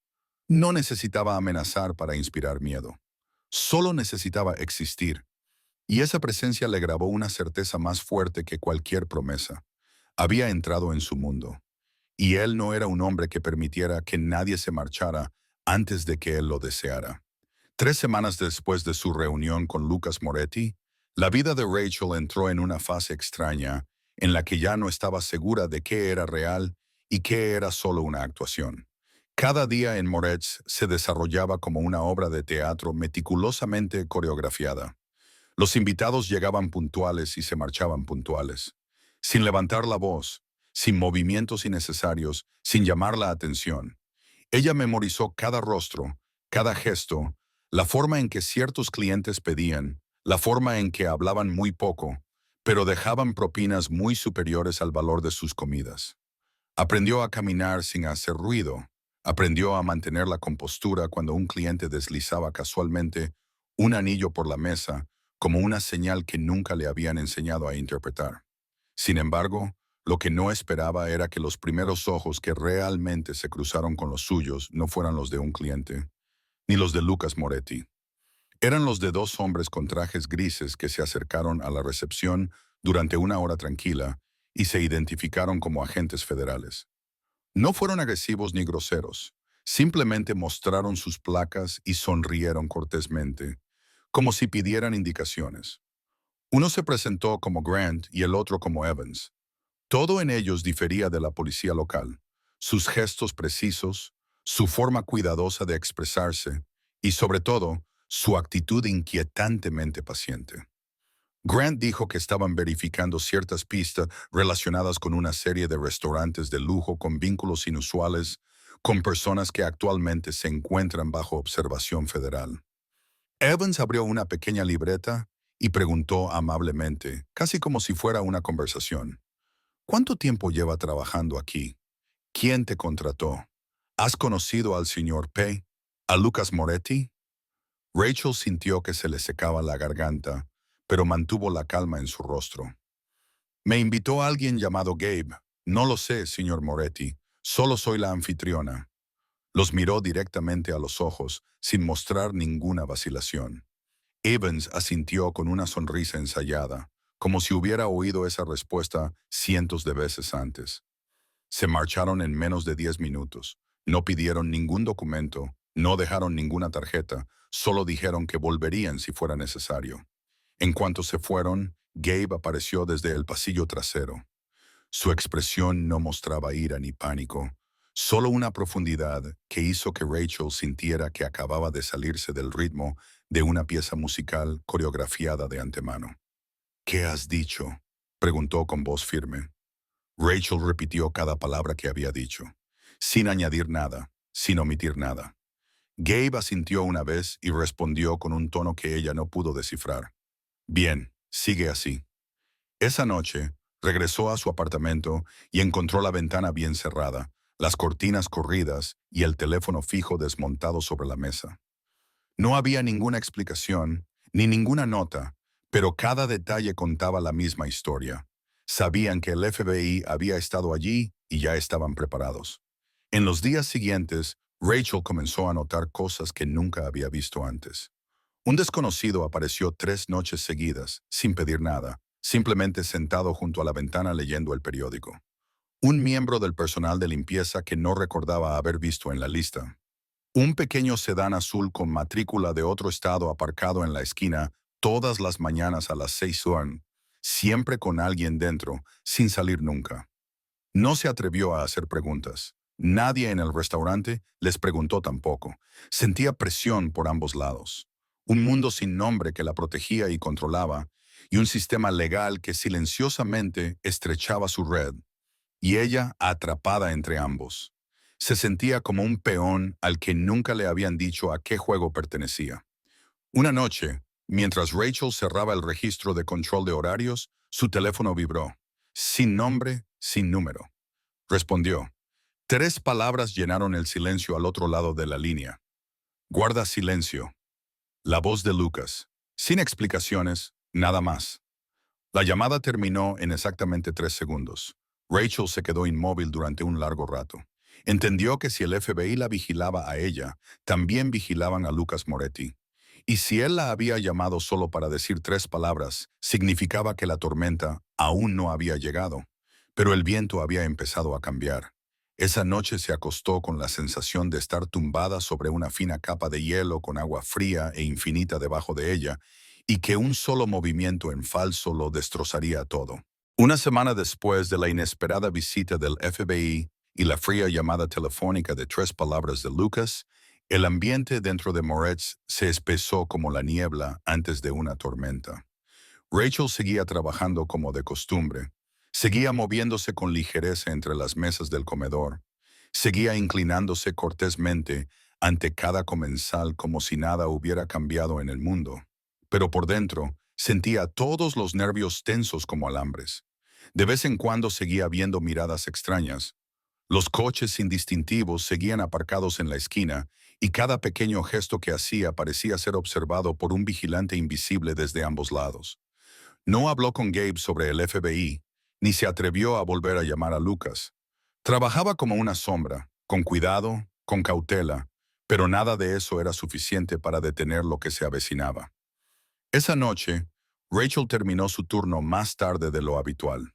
Speaker 1: No necesitaba amenazar para inspirar miedo. Solo necesitaba existir. Y esa presencia le grabó una certeza más fuerte que cualquier promesa. Había entrado en su mundo. Y él no era un hombre que permitiera que nadie se marchara antes de que él lo deseara. 3 semanas después de su reunión con Lucas Moretti, la vida de Rachel entró en una fase extraña en la que ya no estaba segura de qué era real y qué era solo una actuación. Cada día en Moretz se desarrollaba como una obra de teatro meticulosamente coreografiada. Los invitados llegaban puntuales y se marchaban puntuales, sin levantar la voz, sin movimientos innecesarios, sin llamar la atención. Ella memorizó cada rostro, cada gesto, la forma en que ciertos clientes pedían, la forma en que hablaban muy poco, pero dejaban propinas muy superiores al valor de sus comidas. Aprendió a caminar sin hacer ruido. Aprendió a mantener la compostura cuando un cliente deslizaba casualmente un anillo por la mesa, como una señal que nunca le habían enseñado a interpretar. Sin embargo, lo que no esperaba era que los primeros ojos que realmente se cruzaron con los suyos no fueran los de un cliente, ni los de Lucas Moretti. Eran los de dos hombres con trajes grises que se acercaron a la recepción durante una hora tranquila y se identificaron como agentes federales. No fueron agresivos ni groseros, simplemente mostraron sus placas y sonrieron cortésmente, como si pidieran indicaciones. Uno se presentó como Grant y el otro como Evans. Todo en ellos difería de la policía local, sus gestos precisos, su forma cuidadosa de expresarse y, sobre todo, su actitud inquietantemente paciente. Grant dijo que estaban verificando ciertas pistas relacionadas con una serie de restaurantes de lujo con vínculos inusuales con personas que actualmente se encuentran bajo observación federal. Evans abrió una pequeña libreta y preguntó amablemente, casi como si fuera una conversación. ¿Cuánto tiempo lleva trabajando aquí? ¿Quién te contrató? ¿Has conocido al señor P? ¿A Lucas Moretti? Rachel sintió que se le secaba la garganta, pero mantuvo la calma en su rostro. Me invitó alguien llamado Gabe. No lo sé, señor Moretti. Solo soy la anfitriona. Los miró directamente a los ojos, sin mostrar ninguna vacilación. Evans asintió con una sonrisa ensayada, como si hubiera oído esa respuesta cientos de veces antes. Se marcharon en menos de 10 minutos. No pidieron ningún documento, no dejaron ninguna tarjeta, solo dijeron que volverían si fuera necesario. En cuanto se fueron, Gabe apareció desde el pasillo trasero. Su expresión no mostraba ira ni pánico, solo una profundidad que hizo que Rachel sintiera que acababa de salirse del ritmo de una pieza musical coreografiada de antemano. ¿Qué has dicho?, preguntó con voz firme. Rachel repitió cada palabra que había dicho, sin añadir nada, sin omitir nada. Gabe asintió una vez y respondió con un tono que ella no pudo descifrar. Bien, sigue así. Esa noche, regresó a su apartamento y encontró la ventana bien cerrada, las cortinas corridas y el teléfono fijo desmontado sobre la mesa. No había ninguna explicación, ni ninguna nota, pero cada detalle contaba la misma historia. Sabían que el FBI había estado allí y ya estaban preparados. En los días siguientes, Rachel comenzó a notar cosas que nunca había visto antes. Un desconocido apareció 3 noches seguidas, sin pedir nada, simplemente sentado junto a la ventana leyendo el periódico. Un miembro del personal de limpieza que no recordaba haber visto en la lista. Un pequeño sedán azul con matrícula de otro estado aparcado en la esquina todas las mañanas a las 6 UAN, siempre con alguien dentro, sin salir nunca. No se atrevió a hacer preguntas. Nadie en el restaurante les preguntó tampoco. Sentía presión por ambos lados. Un mundo sin nombre que la protegía y controlaba, y un sistema legal que silenciosamente estrechaba su red, y ella atrapada entre ambos. Se sentía como un peón al que nunca le habían dicho a qué juego pertenecía. Una noche, mientras Rachel cerraba el registro de control de horarios, su teléfono vibró. Sin nombre, sin número. Respondió. 3 palabras llenaron el silencio al otro lado de la línea. Guarda silencio. La voz de Lucas. Sin explicaciones, nada más. La llamada terminó en exactamente 3 segundos. Rachel se quedó inmóvil durante un largo rato. Entendió que si el FBI la vigilaba a ella, también vigilaban a Lucas Moretti. Y si él la había llamado solo para decir 3 palabras, significaba que la tormenta aún no había llegado. Pero el viento había empezado a cambiar. Esa noche se acostó con la sensación de estar tumbada sobre una fina capa de hielo con agua fría e infinita debajo de ella, y que un solo movimiento en falso lo destrozaría todo. Una semana después de la inesperada visita del FBI y la fría llamada telefónica de 3 palabras de Lucas, el ambiente dentro de Moretz se espesó como la niebla antes de una tormenta. Rachel seguía trabajando como de costumbre. Seguía moviéndose con ligereza entre las mesas del comedor. Seguía inclinándose cortésmente ante cada comensal como si nada hubiera cambiado en el mundo. Pero por dentro, sentía todos los nervios tensos como alambres. De vez en cuando seguía viendo miradas extrañas. Los coches indistintivos seguían aparcados en la esquina y cada pequeño gesto que hacía parecía ser observado por un vigilante invisible desde ambos lados. No habló con Gabe sobre el FBI, ni se atrevió a volver a llamar a Lucas. Trabajaba como una sombra, con cuidado, con cautela, pero nada de eso era suficiente para detener lo que se avecinaba. Esa noche, Rachel terminó su turno más tarde de lo habitual.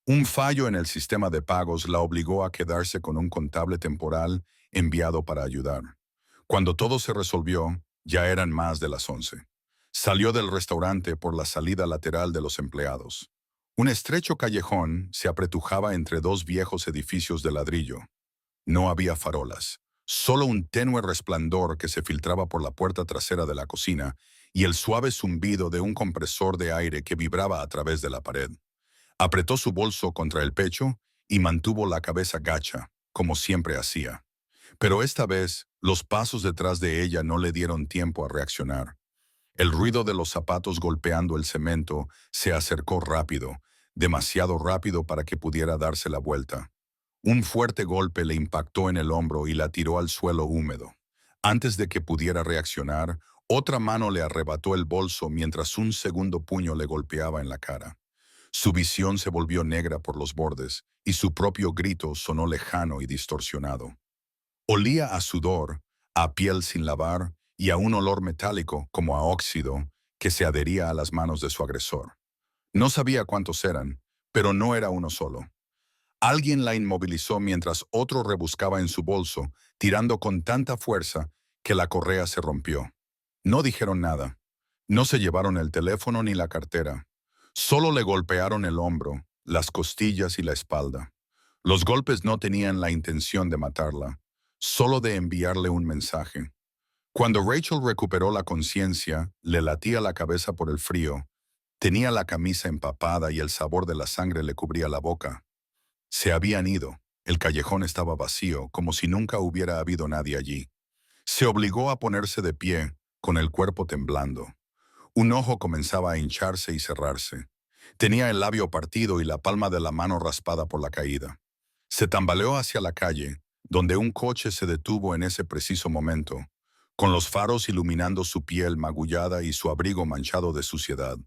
Speaker 1: Un fallo en el sistema de pagos la obligó a quedarse con un contable temporal enviado para ayudar. Cuando todo se resolvió, ya eran más de las 11. Salió del restaurante por la salida lateral de los empleados. Un estrecho callejón se apretujaba entre 2 viejos edificios de ladrillo. No había farolas, solo un tenue resplandor que se filtraba por la puerta trasera de la cocina y el suave zumbido de un compresor de aire que vibraba a través de la pared. Apretó su bolso contra el pecho y mantuvo la cabeza gacha, como siempre hacía. Pero esta vez, los pasos detrás de ella no le dieron tiempo a reaccionar. El ruido de los zapatos golpeando el cemento se acercó rápido, demasiado rápido para que pudiera darse la vuelta. Un fuerte golpe le impactó en el hombro y la tiró al suelo húmedo. Antes de que pudiera reaccionar, otra mano le arrebató el bolso mientras un segundo puño le golpeaba en la cara. Su visión se volvió negra por los bordes y su propio grito sonó lejano y distorsionado. Olía a sudor, a piel sin lavar y a un olor metálico como a óxido que se adhería a las manos de su agresor. No sabía cuántos eran, pero no era uno solo. Alguien la inmovilizó mientras otro rebuscaba en su bolso, tirando con tanta fuerza que la correa se rompió. No dijeron nada. No se llevaron el teléfono ni la cartera. Solo le golpearon el hombro, las costillas y la espalda. Los golpes no tenían la intención de matarla, solo de enviarle un mensaje. Cuando Rachel recuperó la conciencia, le latía la cabeza por el frío. Tenía la camisa empapada y el sabor de la sangre le cubría la boca. Se habían ido. El callejón estaba vacío, como si nunca hubiera habido nadie allí. Se obligó a ponerse de pie, con el cuerpo temblando. Un ojo comenzaba a hincharse y cerrarse. Tenía el labio partido y la palma de la mano raspada por la caída. Se tambaleó hacia la calle, donde un coche se detuvo en ese preciso momento, con los faros iluminando su piel magullada y su abrigo manchado de suciedad.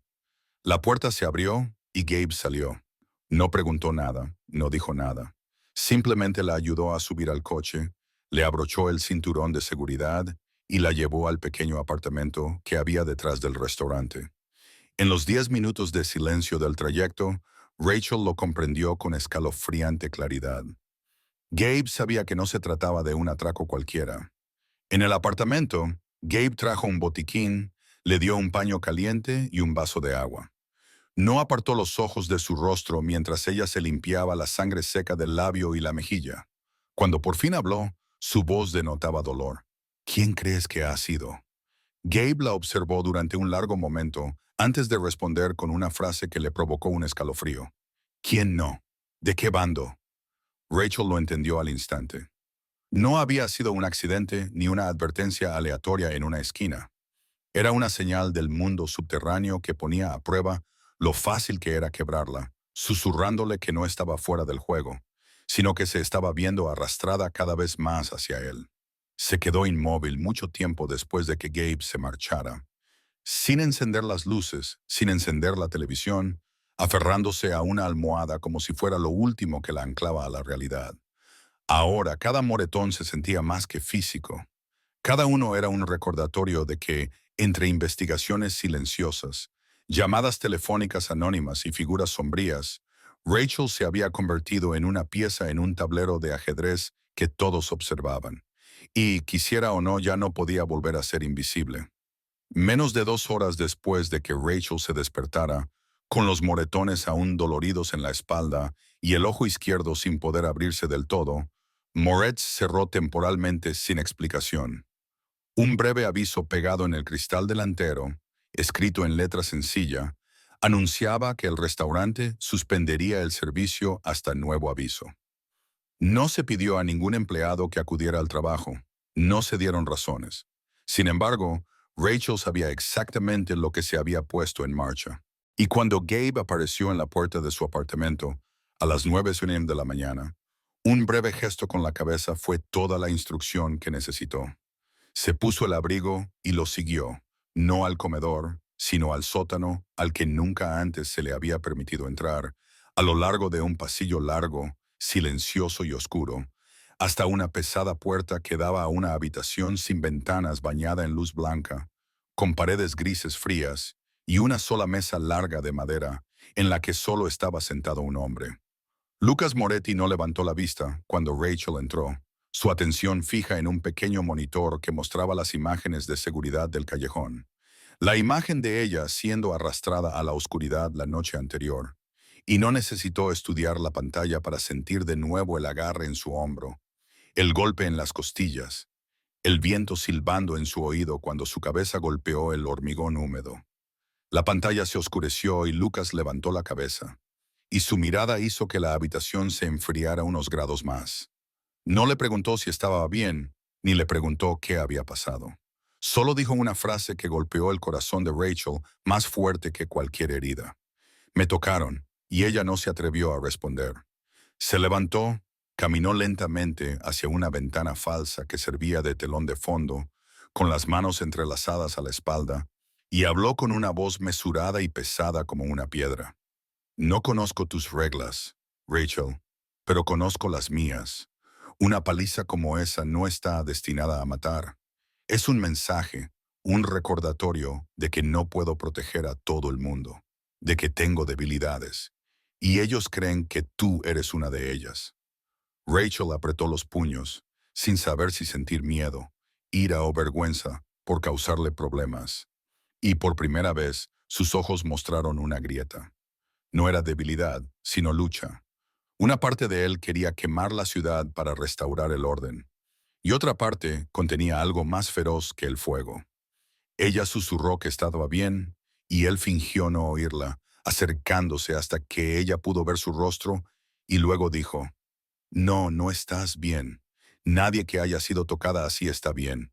Speaker 1: La puerta se abrió y Gabe salió. No preguntó nada, no dijo nada. Simplemente la ayudó a subir al coche, le abrochó el cinturón de seguridad y la llevó al pequeño apartamento que había detrás del restaurante. En los 10 minutos de silencio del trayecto, Rachel lo comprendió con escalofriante claridad. Gabe sabía que no se trataba de un atraco cualquiera. En el apartamento, Gabe trajo un botiquín, le dio un paño caliente y un vaso de agua. No apartó los ojos de su rostro mientras ella se limpiaba la sangre seca del labio y la mejilla. Cuando por fin habló, su voz denotaba dolor. ¿Quién crees que ha sido? Gabe la observó durante un largo momento antes de responder con una frase que le provocó un escalofrío. ¿Quién no? ¿De qué bando? Rachel lo entendió al instante. No había sido un accidente ni una advertencia aleatoria en una esquina. Era una señal del mundo subterráneo que ponía a prueba lo fácil que era quebrarla, susurrándole que no estaba fuera del juego, sino que se estaba viendo arrastrada cada vez más hacia él. Se quedó inmóvil mucho tiempo después de que Gabe se marchara, sin encender las luces, sin encender la televisión, aferrándose a una almohada como si fuera lo último que la anclaba a la realidad. Ahora cada moretón se sentía más que físico. Cada uno era un recordatorio de que, entre investigaciones silenciosas, llamadas telefónicas anónimas y figuras sombrías, Rachel se había convertido en una pieza en un tablero de ajedrez que todos observaban, y, quisiera o no, ya no podía volver a ser invisible. Menos de 2 horas después de que Rachel se despertara, con los moretones aún doloridos en la espalda y el ojo izquierdo sin poder abrirse del todo, Moretz cerró temporalmente sin explicación. Un breve aviso pegado en el cristal delantero, escrito en letra sencilla, anunciaba que el restaurante suspendería el servicio hasta nuevo aviso. No se pidió a ningún empleado que acudiera al trabajo. No se dieron razones. Sin embargo, Rachel sabía exactamente lo que se había puesto en marcha. Y cuando Gabe apareció en la puerta de su apartamento, a las 9:00 de la mañana, un breve gesto con la cabeza fue toda la instrucción que necesitó. Se puso el abrigo y lo siguió, no al comedor, sino al sótano al que nunca antes se le había permitido entrar, a lo largo de un pasillo largo, silencioso y oscuro, hasta una pesada puerta que daba a una habitación sin ventanas bañada en luz blanca, con paredes grises frías y una sola mesa larga de madera en la que solo estaba sentado un hombre. Lucas Moretti no levantó la vista cuando Rachel entró, su atención fija en un pequeño monitor que mostraba las imágenes de seguridad del callejón. La imagen de ella siendo arrastrada a la oscuridad la noche anterior, y no necesitó estudiar la pantalla para sentir de nuevo el agarre en su hombro, el golpe en las costillas, el viento silbando en su oído cuando su cabeza golpeó el hormigón húmedo. La pantalla se oscureció y Lucas levantó la cabeza, y su mirada hizo que la habitación se enfriara unos grados más. No le preguntó si estaba bien, ni le preguntó qué había pasado. Solo dijo una frase que golpeó el corazón de Rachel más fuerte que cualquier herida. Me tocaron, y ella no se atrevió a responder. Se levantó, caminó lentamente hacia una ventana falsa que servía de telón de fondo, con las manos entrelazadas a la espalda, y habló con una voz mesurada y pesada como una piedra. No conozco tus reglas, Rachel, pero conozco las mías. Una paliza como esa no está destinada a matar. Es un mensaje, un recordatorio de que no puedo proteger a todo el mundo, de que tengo debilidades, y ellos creen que tú eres una de ellas. Rachel apretó los puños, sin saber si sentir miedo, ira o vergüenza por causarle problemas. Y por primera vez, sus ojos mostraron una grieta. No era debilidad, sino lucha. Una parte de él quería quemar la ciudad para restaurar el orden, y otra parte contenía algo más feroz que el fuego. Ella susurró que estaba bien, y él fingió no oírla, acercándose hasta que ella pudo ver su rostro, y luego dijo, no, no estás bien. Nadie que haya sido tocada así está bien.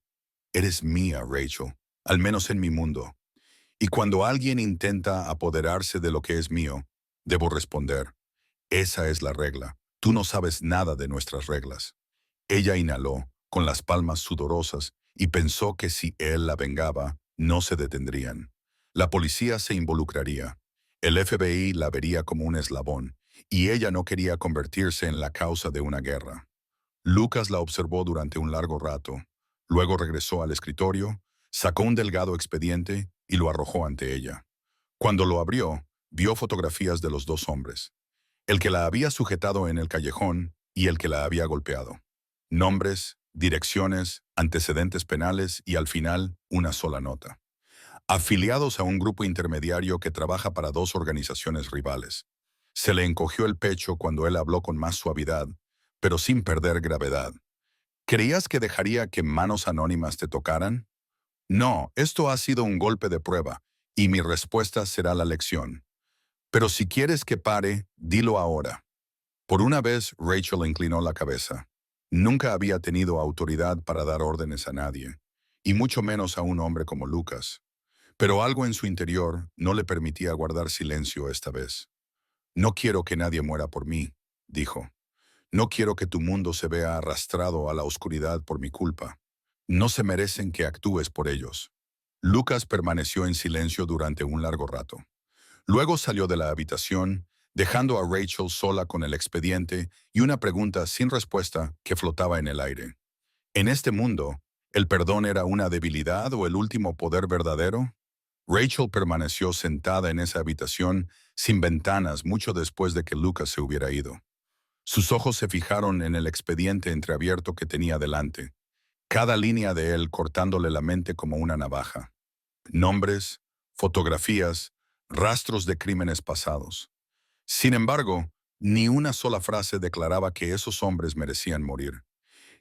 Speaker 1: Eres mía, Rachel, al menos en mi mundo. Y cuando alguien intenta apoderarse de lo que es mío, debo responder, esa es la regla. Tú no sabes nada de nuestras reglas. Ella inhaló, con las palmas sudorosas, y pensó que si él la vengaba, no se detendrían. La policía se involucraría. El FBI la vería como un eslabón, y ella no quería convertirse en la causa de una guerra. Lucas la observó durante un largo rato, luego regresó al escritorio, sacó un delgado expediente y lo arrojó ante ella. Cuando lo abrió, vio fotografías de los dos hombres, el que la había sujetado en el callejón y el que la había golpeado. Nombres, direcciones, antecedentes penales y al final una sola nota. Afiliados a un grupo intermediario que trabaja para dos organizaciones rivales. Se le encogió el pecho cuando él habló con más suavidad, pero sin perder gravedad. ¿Creías que dejaría que manos anónimas te tocaran? No, esto ha sido un golpe de prueba, y mi respuesta será la lección. Pero si quieres que pare, dilo ahora. Por una vez, Rachel inclinó la cabeza. Nunca había tenido autoridad para dar órdenes a nadie, y mucho menos a un hombre como Lucas. Pero algo en su interior no le permitía guardar silencio esta vez. No quiero que nadie muera por mí, dijo. No quiero que tu mundo se vea arrastrado a la oscuridad por mi culpa. No se merecen que actúes por ellos. Lucas permaneció en silencio durante un largo rato. Luego salió de la habitación, dejando a Rachel sola con el expediente y una pregunta sin respuesta que flotaba en el aire. ¿En este mundo, el perdón era una debilidad o el último poder verdadero? Rachel permaneció sentada en esa habitación sin ventanas mucho después de que Lucas se hubiera ido. Sus ojos se fijaron en el expediente entreabierto que tenía delante, cada línea de él cortándole la mente como una navaja. Nombres, fotografías, rastros de crímenes pasados. Sin embargo, ni una sola frase declaraba que esos hombres merecían morir.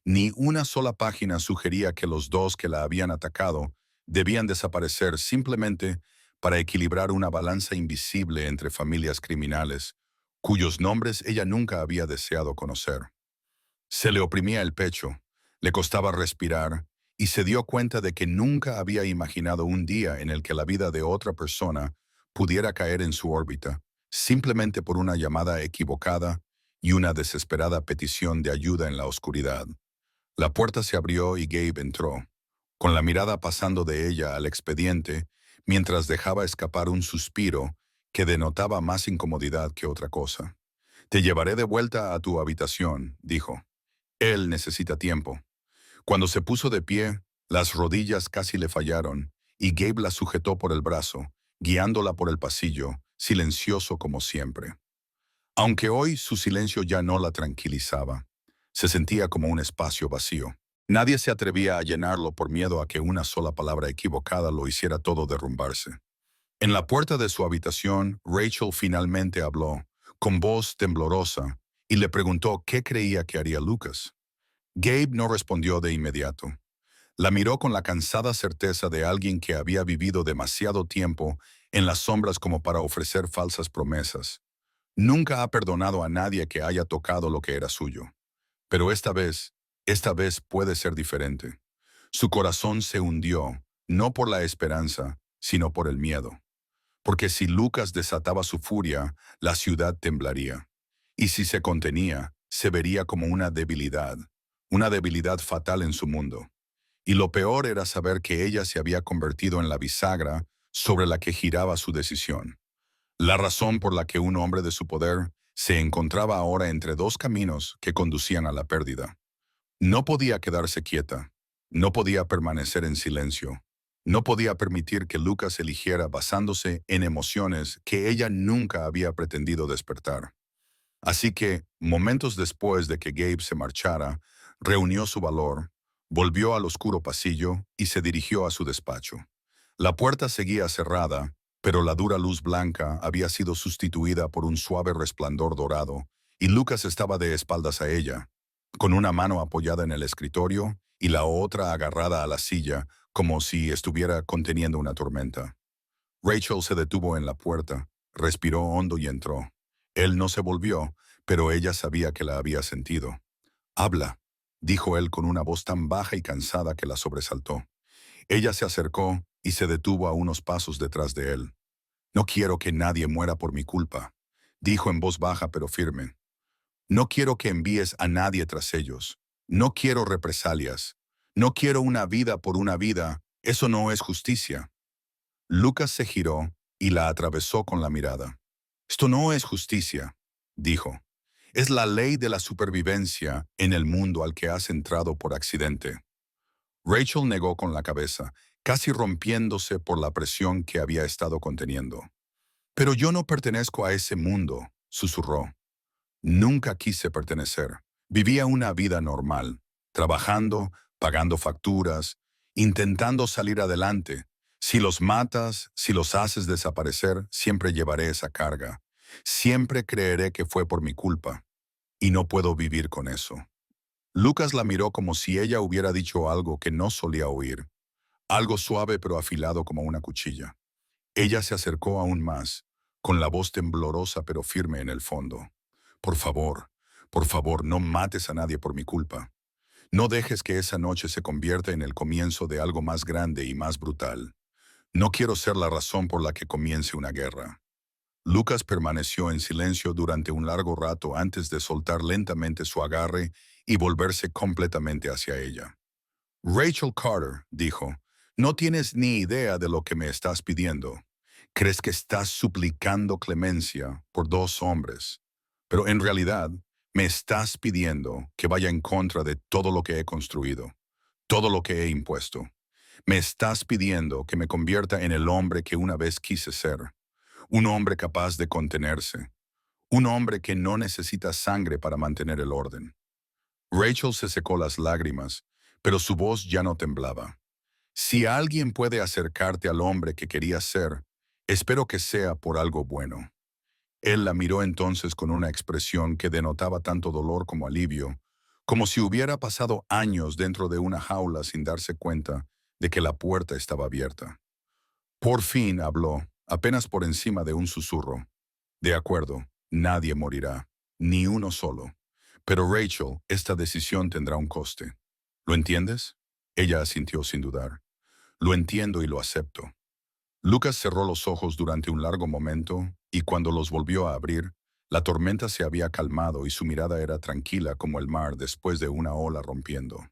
Speaker 1: Ni una sola página sugería que los dos que la habían atacado debían desaparecer simplemente para equilibrar una balanza invisible entre familias criminales, cuyos nombres ella nunca había deseado conocer. Se le oprimía el pecho, le costaba respirar, y se dio cuenta de que nunca había imaginado un día en el que la vida de otra persona pudiera caer en su órbita, simplemente por una llamada equivocada y una desesperada petición de ayuda en la oscuridad. La puerta se abrió y Gabe entró, con la mirada pasando de ella al expediente, mientras dejaba escapar un suspiro que denotaba más incomodidad que otra cosa. «Te llevaré de vuelta a tu habitación», dijo. «Él necesita tiempo». Cuando se puso de pie, las rodillas casi le fallaron, y Gabe la sujetó por el brazo, guiándola por el pasillo, silencioso como siempre. Aunque hoy su silencio ya no la tranquilizaba, se sentía como un espacio vacío. Nadie se atrevía a llenarlo por miedo a que una sola palabra equivocada lo hiciera todo derrumbarse. En la puerta de su habitación, Rachel finalmente habló, con voz temblorosa, y le preguntó qué creía que haría Lucas. Gabe no respondió de inmediato. La miró con la cansada certeza de alguien que había vivido demasiado tiempo en las sombras como para ofrecer falsas promesas. Nunca ha perdonado a nadie que haya tocado lo que era suyo. Pero esta vez puede ser diferente. Su corazón se hundió, no por la esperanza, sino por el miedo. Porque si Lucas desataba su furia, la ciudad temblaría. Y si se contenía, se vería como una debilidad fatal en su mundo. Y lo peor era saber que ella se había convertido en la bisagra sobre la que giraba su decisión. La razón por la que un hombre de su poder se encontraba ahora entre dos caminos que conducían a la pérdida. No podía quedarse quieta, no podía permanecer en silencio, no podía permitir que Lucas eligiera basándose en emociones que ella nunca había pretendido despertar. Así que, momentos después de que Gabe se marchara, reunió su valor, volvió al oscuro pasillo y se dirigió a su despacho. La puerta seguía cerrada, pero la dura luz blanca había sido sustituida por un suave resplandor dorado, y Lucas estaba de espaldas a ella, con una mano apoyada en el escritorio y la otra agarrada a la silla, como si estuviera conteniendo una tormenta. Rachel se detuvo en la puerta, respiró hondo y entró. Él no se volvió, pero ella sabía que la había sentido. «Habla», dijo él con una voz tan baja y cansada que la sobresaltó. Ella se acercó y se detuvo a unos pasos detrás de él. «No quiero que nadie muera por mi culpa», dijo en voz baja pero firme. «No quiero que envíes a nadie tras ellos. No quiero represalias. No quiero una vida por una vida. Eso no es justicia». Lucas se giró y la atravesó con la mirada. «Esto no es justicia». dijo. Es la ley de la supervivencia en el mundo al que has entrado por accidente. Rachel negó con la cabeza, casi rompiéndose por la presión que había estado conteniendo. Pero yo no pertenezco a ese mundo, susurró. Nunca quise pertenecer. Vivía una vida normal, trabajando, pagando facturas, intentando salir adelante. Si los matas, si los haces desaparecer, siempre llevaré esa carga. Siempre creeré que fue por mi culpa, y no puedo vivir con eso. Lucas la miró como si ella hubiera dicho algo que no solía oír, algo suave pero afilado como una cuchilla. Ella se acercó aún más, con la voz temblorosa pero firme en el fondo. Por favor, no mates a nadie por mi culpa. No dejes que esa noche se convierta en el comienzo de algo más grande y más brutal. No quiero ser la razón por la que comience una guerra. Lucas permaneció en silencio durante un largo rato antes de soltar lentamente su agarre y volverse completamente hacia ella. Rachel Carter, dijo, no tienes ni idea de lo que me estás pidiendo. Crees que estás suplicando clemencia por dos hombres, pero en realidad me estás pidiendo que vaya en contra de todo lo que he construido, todo lo que he impuesto. Me estás pidiendo que me convierta en el hombre que una vez quise ser, un hombre capaz de contenerse, un hombre que no necesita sangre para mantener el orden. Rachel se secó las lágrimas, pero su voz ya no temblaba. Si alguien puede acercarte al hombre que querías ser, espero que sea por algo bueno. Él la miró entonces con una expresión que denotaba tanto dolor como alivio, como si hubiera pasado años dentro de una jaula sin darse cuenta de que la puerta estaba abierta. Por fin habló, apenas por encima de un susurro. De acuerdo, nadie morirá, ni uno solo. Pero Rachel, esta decisión tendrá un coste. ¿Lo entiendes? Ella asintió sin dudar. Lo entiendo y lo acepto. Lucas cerró los ojos durante un largo momento y cuando los volvió a abrir, la tormenta se había calmado y su mirada era tranquila como el mar después de una ola rompiendo.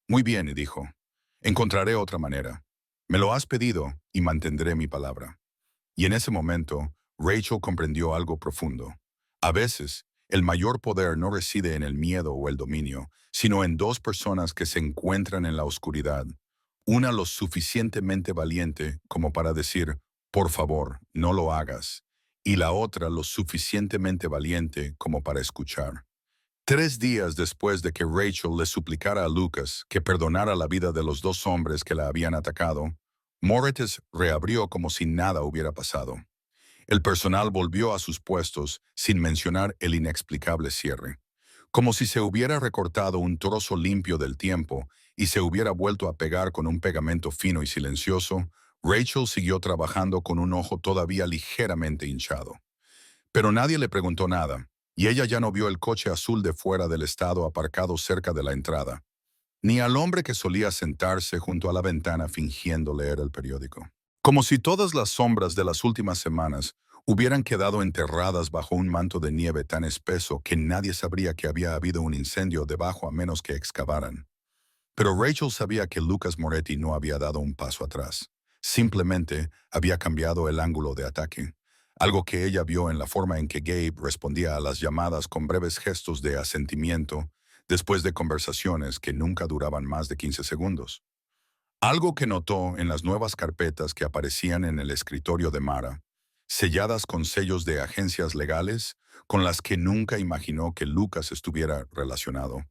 Speaker 1: Muy bien, dijo. Encontraré otra manera. Me lo has pedido y mantendré mi palabra. Y en ese momento, Rachel comprendió algo profundo. A veces, el mayor poder no reside en el miedo o el dominio, sino en dos personas que se encuentran en la oscuridad. Una lo suficientemente valiente como para decir, por favor, no lo hagas, y la otra lo suficientemente valiente como para escuchar. 3 días después de que Rachel le suplicara a Lucas que perdonara la vida de los dos hombres que la habían atacado, Moritz reabrió como si nada hubiera pasado. El personal volvió a sus puestos sin mencionar el inexplicable cierre. Como si se hubiera recortado un trozo limpio del tiempo y se hubiera vuelto a pegar con un pegamento fino y silencioso, Rachel siguió trabajando con un ojo todavía ligeramente hinchado. Pero nadie le preguntó nada, y ella ya no vio el coche azul de fuera del estado aparcado cerca de la entrada, ni al hombre que solía sentarse junto a la ventana fingiendo leer el periódico. Como si todas las sombras de las últimas semanas hubieran quedado enterradas bajo un manto de nieve tan espeso que nadie sabría que había habido un incendio debajo a menos que excavaran. Pero Rachel sabía que Lucas Moretti no había dado un paso atrás. Simplemente había cambiado el ángulo de ataque, algo que ella vio en la forma en que Gabe respondía a las llamadas con breves gestos de asentimiento después de conversaciones que nunca duraban más de 15 segundos. Algo que notó en las nuevas carpetas que aparecían en el escritorio de Mara, selladas con sellos de agencias legales con las que nunca imaginó que Lucas estuviera relacionado.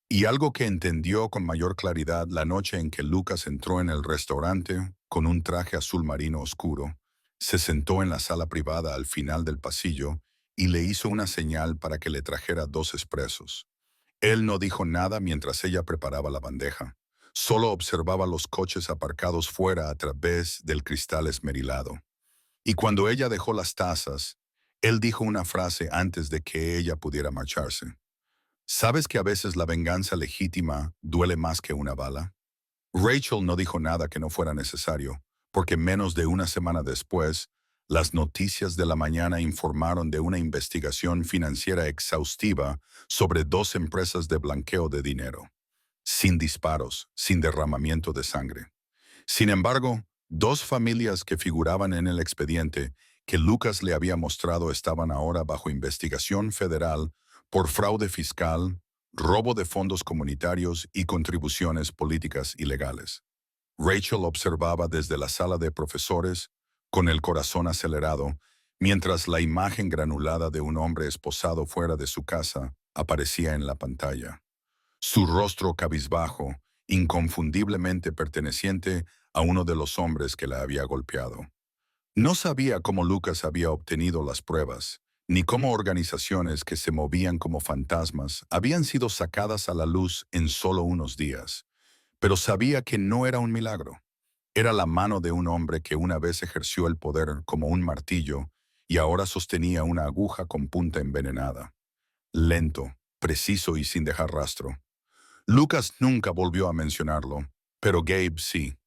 Speaker 1: Y algo que entendió con mayor claridad la noche en que Lucas entró en el restaurante con un traje azul marino oscuro, se sentó en la sala privada al final del pasillo y le hizo una señal para que le trajera 2 expresos. Él no dijo nada mientras ella preparaba la bandeja. Solo observaba los coches aparcados fuera a través del cristal esmerilado. Y cuando ella dejó las tazas, él dijo una frase antes de que ella pudiera marcharse. ¿Sabes que a veces la venganza legítima duele más que una bala? Rachel no dijo nada que no fuera necesario, porque menos de una semana después, las noticias de la mañana informaron de una investigación financiera exhaustiva sobre 2 empresas de blanqueo de dinero, sin disparos, sin derramamiento de sangre. Sin embargo, 2 familias que figuraban en el expediente que Lucas le había mostrado estaban ahora bajo investigación federal por fraude fiscal, robo de fondos comunitarios y contribuciones políticas ilegales. Rachel observaba desde la sala de profesores, con el corazón acelerado, mientras la imagen granulada de un hombre esposado fuera de su casa aparecía en la pantalla. Su rostro cabizbajo, inconfundiblemente perteneciente a uno de los hombres que la había golpeado. No sabía cómo Lucas había obtenido las pruebas, ni cómo organizaciones que se movían como fantasmas habían sido sacadas a la luz en solo unos días, pero sabía que no era un milagro. Era la mano de un hombre que una vez ejerció el poder como un martillo y ahora sostenía una aguja con punta envenenada. Lento, preciso y sin dejar rastro. Lucas nunca volvió a mencionarlo, pero Gabe sí.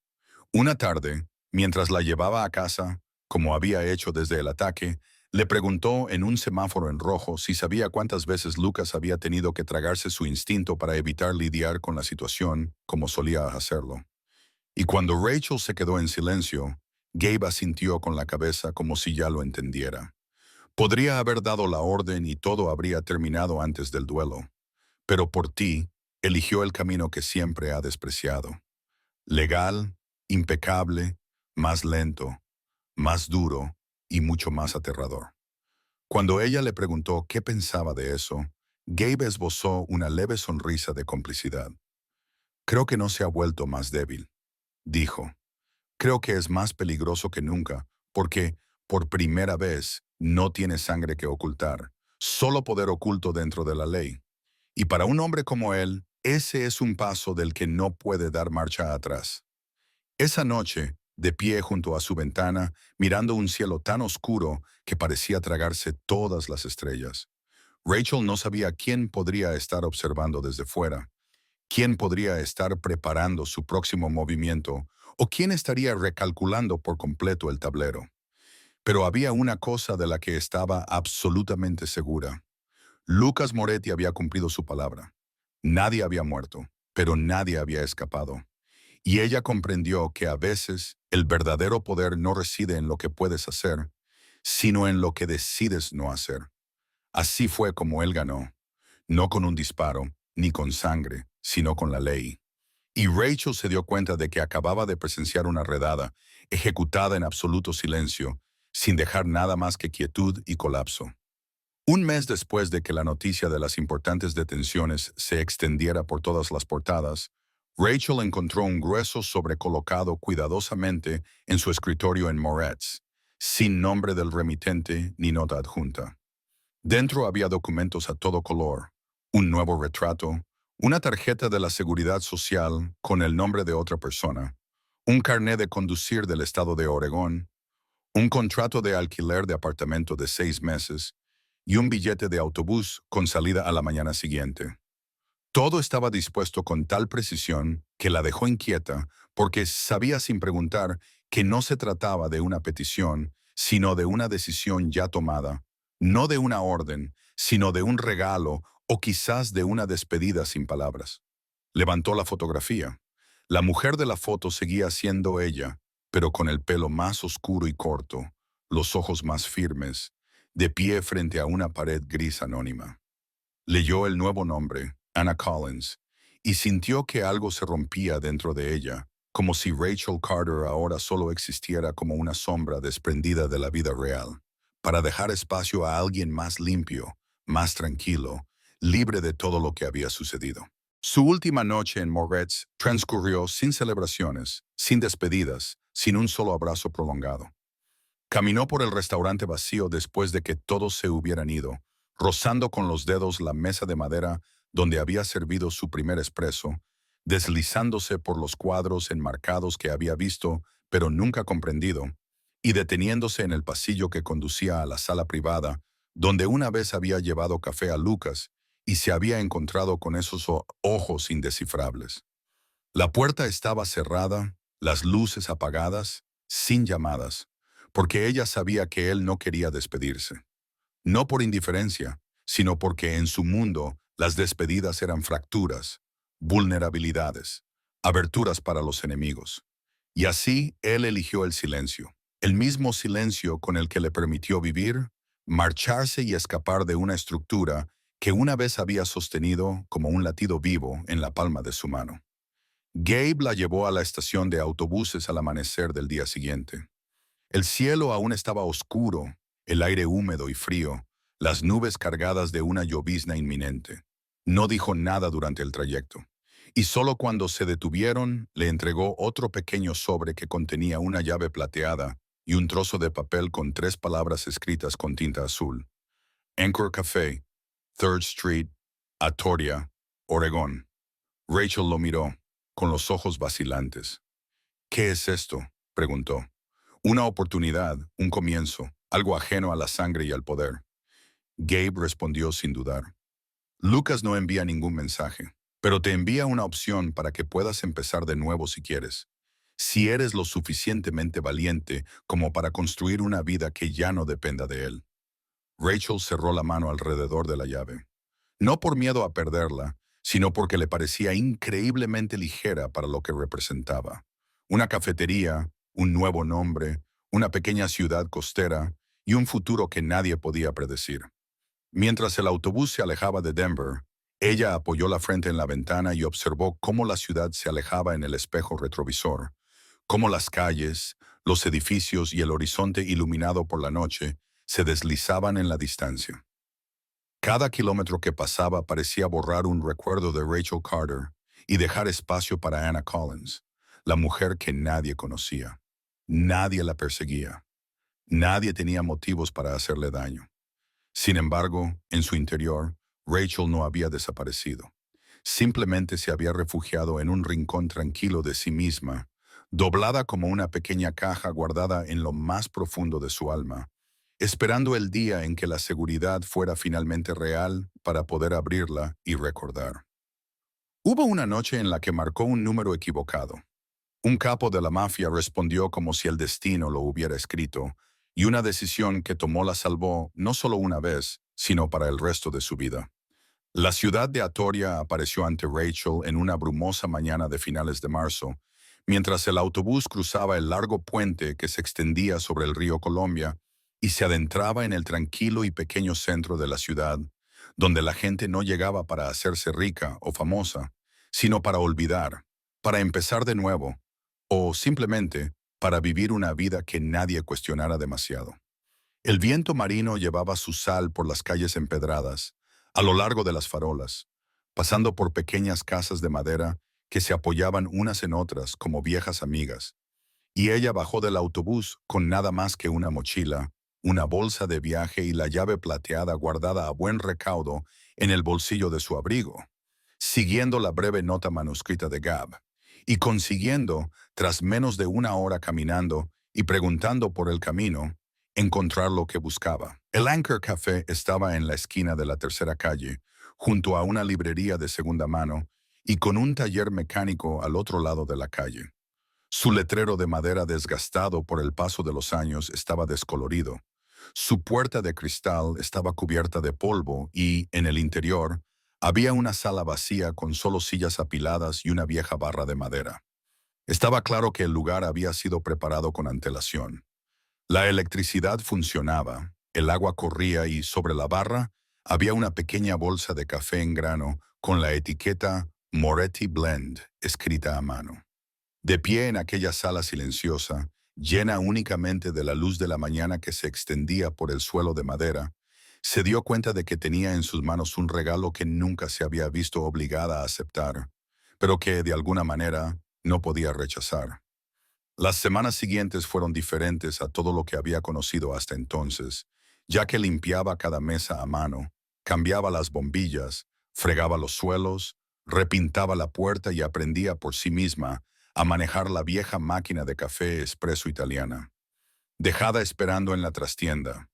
Speaker 1: Una tarde, mientras la llevaba a casa, como había hecho desde el ataque, le preguntó en un semáforo en rojo si sabía cuántas veces Lucas había tenido que tragarse su instinto para evitar lidiar con la situación como solía hacerlo. Y cuando Rachel se quedó en silencio, Gabe asintió con la cabeza como si ya lo entendiera. Podría haber dado la orden y todo habría terminado antes del duelo, pero por ti, eligió el camino que siempre ha despreciado. Legal, impecable, más lento, más duro y mucho más aterrador. Cuando ella le preguntó qué pensaba de eso, Gabe esbozó una leve sonrisa de complicidad. Creo que no se ha vuelto más débil, dijo. Creo que es más peligroso que nunca, porque, por primera vez, no tiene sangre que ocultar, solo poder oculto dentro de la ley. Y para un hombre como él, ese es un paso del que no puede dar marcha atrás. Esa noche, de pie junto a su ventana, mirando un cielo tan oscuro que parecía tragarse todas las estrellas, Rachel no sabía quién podría estar observando desde fuera, quién podría estar preparando su próximo movimiento o quién estaría recalculando por completo el tablero. Pero había una cosa de la que estaba absolutamente segura. Lucas Moretti había cumplido su palabra. Nadie había muerto, pero nadie había escapado. Y ella comprendió que a veces el verdadero poder no reside en lo que puedes hacer, sino en lo que decides no hacer. Así fue como él ganó, no con un disparo, ni con sangre, sino con la ley. Y Rachel se dio cuenta de que acababa de presenciar una redada, ejecutada en absoluto silencio, sin dejar nada más que quietud y colapso. Un mes después de que la noticia de las importantes detenciones se extendiera por todas las portadas, Rachel encontró un grueso sobre colocado cuidadosamente en su escritorio en Moretz, sin nombre del remitente ni nota adjunta. Dentro había documentos a todo color, un nuevo retrato, una tarjeta de la Seguridad Social con el nombre de otra persona, un carnet de conducir del estado de Oregón, un contrato de alquiler de apartamento de 6 meses y un billete de autobús con salida a la mañana siguiente. Todo estaba dispuesto con tal precisión que la dejó inquieta porque sabía sin preguntar que no se trataba de una petición, sino de una decisión ya tomada, no de una orden, sino de un regalo o quizás de una despedida sin palabras. Levantó la fotografía. La mujer de la foto seguía siendo ella, pero con el pelo más oscuro y corto, los ojos más firmes, de pie frente a una pared gris anónima. Leyó el nuevo nombre, Anna Collins, y sintió que algo se rompía dentro de ella, como si Rachel Carter ahora solo existiera como una sombra desprendida de la vida real, para dejar espacio a alguien más limpio, más tranquilo, libre de todo lo que había sucedido. Su última noche en Moretz transcurrió sin celebraciones, sin despedidas, sin un solo abrazo prolongado. Caminó por el restaurante vacío después de que todos se hubieran ido, rozando con los dedos la mesa de madera donde había servido su primer espresso, deslizándose por los cuadros enmarcados que había visto pero nunca comprendido, y deteniéndose en el pasillo que conducía a la sala privada, donde una vez había llevado café a Lucas y se había encontrado con esos ojos indescifrables. La puerta estaba cerrada, las luces apagadas, sin llamadas, porque ella sabía que él no quería despedirse. No por indiferencia, sino porque en su mundo las despedidas eran fracturas, vulnerabilidades, aberturas para los enemigos. Y así él eligió el silencio. El mismo silencio con el que le permitió vivir, marcharse y escapar de una estructura que una vez había sostenido como un latido vivo en la palma de su mano. Gabe la llevó a la estación de autobuses al amanecer del día siguiente. El cielo aún estaba oscuro, el aire húmedo y frío, las nubes cargadas de una llovizna inminente. No dijo nada durante el trayecto, y solo cuando se detuvieron le entregó otro pequeño sobre que contenía una llave plateada y un trozo de papel con 3 palabras escritas con tinta azul. Anchor Café, Third Street, Atoria, Oregón. Rachel lo miró, con los ojos vacilantes. ¿Qué es esto?, preguntó. Una oportunidad, un comienzo, algo ajeno a la sangre y al poder. Gabe respondió sin dudar. Lucas no envía ningún mensaje, pero te envía una opción para que puedas empezar de nuevo si quieres. Si eres lo suficientemente valiente como para construir una vida que ya no dependa de él. Rachel cerró la mano alrededor de la llave. No por miedo a perderla, sino porque le parecía increíblemente ligera para lo que representaba. Una cafetería, un nuevo nombre, una pequeña ciudad costera y un futuro que nadie podía predecir. Mientras el autobús se alejaba de Denver, ella apoyó la frente en la ventana y observó cómo la ciudad se alejaba en el espejo retrovisor, cómo las calles, los edificios y el horizonte iluminado por la noche se deslizaban en la distancia. Cada kilómetro que pasaba parecía borrar un recuerdo de Rachel Carter y dejar espacio para Anna Collins, la mujer que nadie conocía. Nadie la perseguía. Nadie tenía motivos para hacerle daño. Sin embargo, en su interior, Rachel no había desaparecido. Simplemente se había refugiado en un rincón tranquilo de sí misma, doblada como una pequeña caja guardada en lo más profundo de su alma, esperando el día en que la seguridad fuera finalmente real para poder abrirla y recordar. Hubo una noche en la que marcó un número equivocado. Un capo de la mafia respondió como si el destino lo hubiera escrito, y una decisión que tomó la salvó no solo una vez, sino para el resto de su vida. La ciudad de Atoria apareció ante Rachel en una brumosa mañana de finales de marzo, mientras el autobús cruzaba el largo puente que se extendía sobre el río Columbia y se adentraba en el tranquilo y pequeño centro de la ciudad, donde la gente no llegaba para hacerse rica o famosa, sino para olvidar, para empezar de nuevo, o simplemente para vivir una vida que nadie cuestionara demasiado. El viento marino llevaba su sal por las calles empedradas, a lo largo de las farolas, pasando por pequeñas casas de madera que se apoyaban unas en otras como viejas amigas, y ella bajó del autobús con nada más que una mochila, una bolsa de viaje y la llave plateada guardada a buen recaudo en el bolsillo de su abrigo, siguiendo la breve nota manuscrita de Gab, y consiguiendo, tras menos de una hora caminando y preguntando por el camino, encontrar lo que buscaba. El Anchor Café estaba en la esquina de la tercera calle, junto a una librería de segunda mano y con un taller mecánico al otro lado de la calle. Su letrero de madera desgastado por el paso de los años estaba descolorido. Su puerta de cristal estaba cubierta de polvo y, en el interior, había una sala vacía con solo sillas apiladas y una vieja barra de madera. Estaba claro que el lugar había sido preparado con antelación. La electricidad funcionaba, el agua corría y sobre la barra había una pequeña bolsa de café en grano con la etiqueta Moretti Blend escrita a mano. De pie en aquella sala silenciosa, llena únicamente de la luz de la mañana que se extendía por el suelo de madera, se dio cuenta de que tenía en sus manos un regalo que nunca se había visto obligada a aceptar, pero que, de alguna manera, no podía rechazar. Las semanas siguientes fueron diferentes a todo lo que había conocido hasta entonces, ya que limpiaba cada mesa a mano, cambiaba las bombillas, fregaba los suelos, repintaba la puerta y aprendía por sí misma a manejar la vieja máquina de café expreso italiana. Dejada esperando en la trastienda,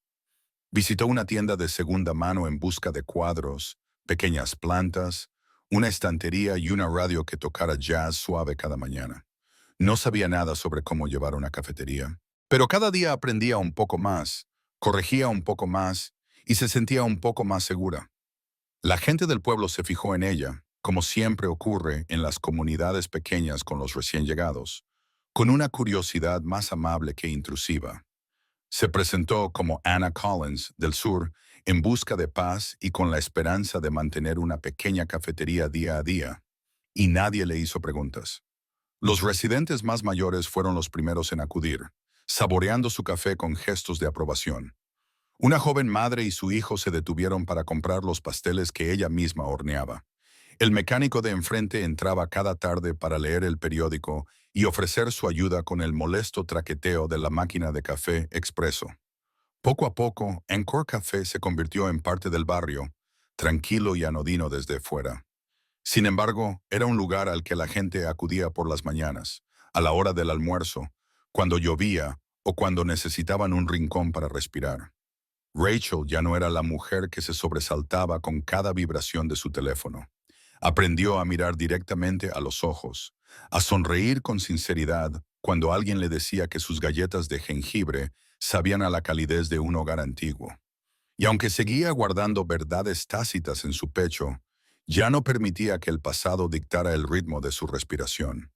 Speaker 1: visitó una tienda de segunda mano en busca de cuadros, pequeñas plantas, una estantería y una radio que tocara jazz suave cada mañana. No sabía nada sobre cómo llevar una cafetería, pero cada día aprendía un poco más, corregía un poco más y se sentía un poco más segura. La gente del pueblo se fijó en ella, como siempre ocurre en las comunidades pequeñas con los recién llegados. con una curiosidad más amable que intrusiva. Se presentó como Anna Collins del sur en busca de paz y con la esperanza de mantener una pequeña cafetería día a día, y nadie le hizo preguntas. Los residentes más mayores fueron los primeros en acudir, saboreando su café con gestos de aprobación. Una joven madre y su hijo se detuvieron para comprar los pasteles que ella misma horneaba. El mecánico de enfrente entraba cada tarde para leer el periódico y ofrecer su ayuda con el molesto traqueteo de la máquina de café expreso. Poco a poco, Encore Café se convirtió en parte del barrio, tranquilo y anodino desde fuera. Sin embargo, era un lugar al que la gente acudía por las mañanas, a la hora del almuerzo, cuando llovía o cuando necesitaban un rincón para respirar. Rachel ya no era la mujer que se sobresaltaba con cada vibración de su teléfono. Aprendió a mirar directamente a los ojos, a sonreír con sinceridad cuando alguien le decía que sus galletas de jengibre sabían a la calidez de un hogar antiguo. Y aunque seguía guardando verdades tácitas en su pecho, ya no permitía que el pasado dictara el ritmo de su respiración.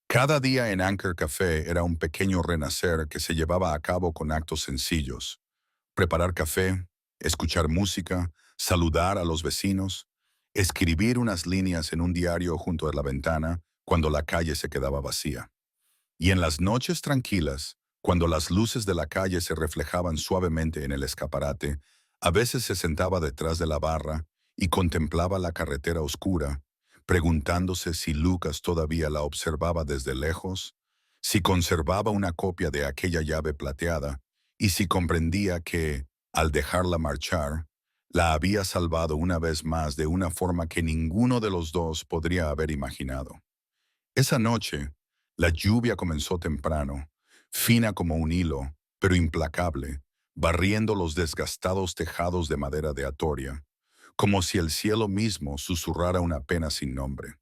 Speaker 1: Cada día en Anchor Café era un pequeño renacer que se llevaba a cabo con actos sencillos: preparar café, escuchar música, saludar a los vecinos, escribir unas líneas en un diario junto a la ventana cuando la calle se quedaba vacía. Y en las noches tranquilas, cuando las luces de la calle se reflejaban suavemente en el escaparate, a veces se sentaba detrás de la barra y contemplaba la carretera oscura, preguntándose si Lucas todavía la observaba desde lejos, si conservaba una copia de aquella llave plateada y si comprendía que, al dejarla marchar, la había salvado una vez más de una forma que ninguno de los dos podría haber imaginado. Esa noche, la lluvia comenzó temprano, fina como un hilo, pero implacable, barriendo los desgastados tejados de madera de atoria, como si el cielo mismo susurrara una pena sin nombre.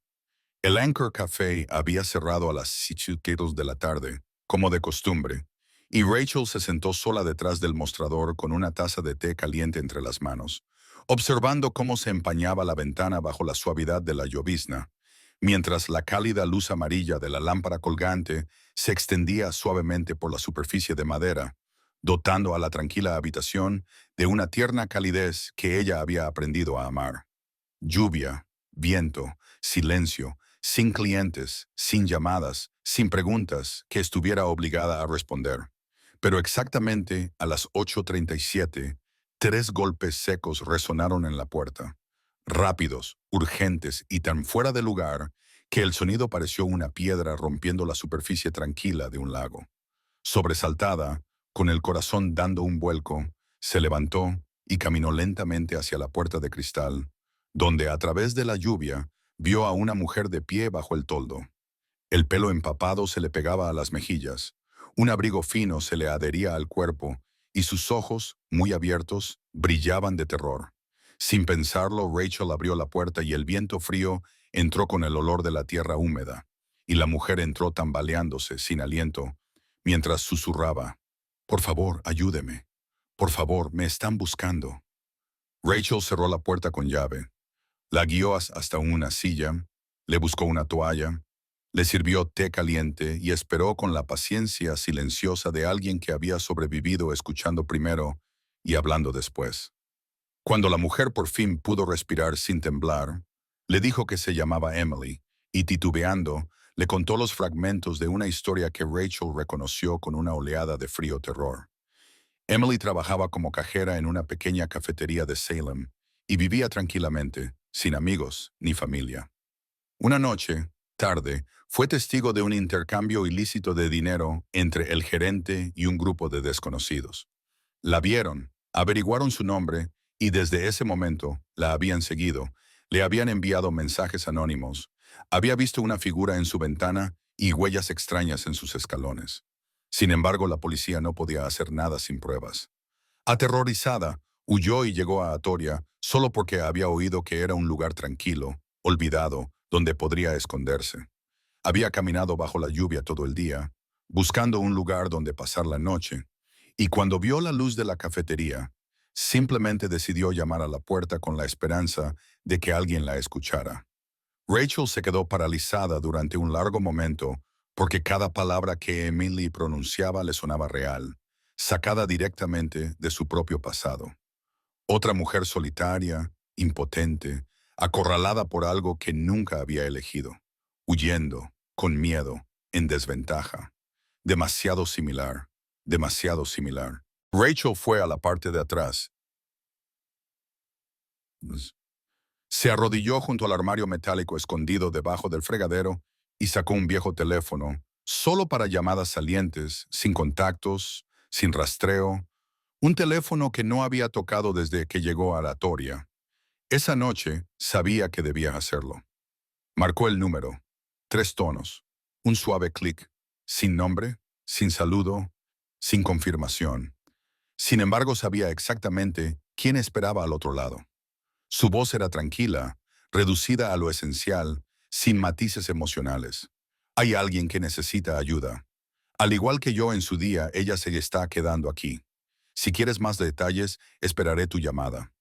Speaker 1: El Anchor Café había cerrado a las 7 de la tarde, como de costumbre, y Rachel se sentó sola detrás del mostrador con una taza de té caliente entre las manos, observando cómo se empañaba la ventana bajo la suavidad de la llovizna, mientras la cálida luz amarilla de la lámpara colgante se extendía suavemente por la superficie de madera, dotando a la tranquila habitación de una tierna calidez que ella había aprendido a amar. Lluvia, viento, silencio, sin clientes, sin llamadas, sin preguntas que estuviera obligada a responder. Pero exactamente a las 8:37, 3 golpes secos resonaron en la puerta, rápidos, urgentes y tan fuera de lugar que el sonido pareció una piedra rompiendo la superficie tranquila de un lago. Sobresaltada, con el corazón dando un vuelco, se levantó y caminó lentamente hacia la puerta de cristal, donde a través de la lluvia vio a una mujer de pie bajo el toldo. El pelo empapado se le pegaba a las mejillas, un abrigo fino se le adhería al cuerpo y sus ojos, muy abiertos, brillaban de terror. Sin pensarlo, Rachel abrió la puerta y el viento frío entró con el olor de la tierra húmeda, y la mujer entró tambaleándose, sin aliento, mientras susurraba: «Por favor, ayúdeme. Por favor, me están buscando». Rachel cerró la puerta con llave, la guió hasta una silla, le buscó una toalla, le sirvió té caliente y esperó con la paciencia silenciosa de alguien que había sobrevivido escuchando primero y hablando después. Cuando la mujer por fin pudo respirar sin temblar, le dijo que se llamaba Emily y, titubeando, le contó los fragmentos de una historia que Rachel reconoció con una oleada de frío terror. Emily trabajaba como cajera en una pequeña cafetería de Salem y vivía tranquilamente, sin amigos ni familia. Una noche, tarde, fue testigo de un intercambio ilícito de dinero entre el gerente y un grupo de desconocidos. La vieron, averiguaron su nombre y desde ese momento la habían seguido, le habían enviado mensajes anónimos, había visto una figura en su ventana y huellas extrañas en sus escalones. Sin embargo, la policía no podía hacer nada sin pruebas. Aterrorizada, huyó y llegó a Atoria solo porque había oído que era un lugar tranquilo, olvidado, donde podría esconderse. Había caminado bajo la lluvia todo el día, buscando un lugar donde pasar la noche, y cuando vio la luz de la cafetería, simplemente decidió llamar a la puerta con la esperanza de que alguien la escuchara. Rachel se quedó paralizada durante un largo momento porque cada palabra que Emily pronunciaba le sonaba real, sacada directamente de su propio pasado. Otra mujer solitaria, impotente, acorralada por algo que nunca había elegido, huyendo, con miedo, en desventaja. Demasiado similar, demasiado similar. Rachel fue a la parte de atrás. Se arrodilló junto al armario metálico escondido debajo del fregadero y sacó un viejo teléfono, solo para llamadas salientes, sin contactos, sin rastreo, un teléfono que no había tocado desde que llegó a la Toria. Esa noche sabía que debía hacerlo. Marcó el número. 3 tonos. Un suave clic. Sin nombre, sin saludo, sin confirmación. Sin embargo, sabía exactamente quién esperaba al otro lado. Su voz era tranquila, reducida a lo esencial, sin matices emocionales. Hay alguien que necesita ayuda. Al igual que yo en su día, ella se está quedando aquí. Si quieres más detalles, esperaré tu llamada.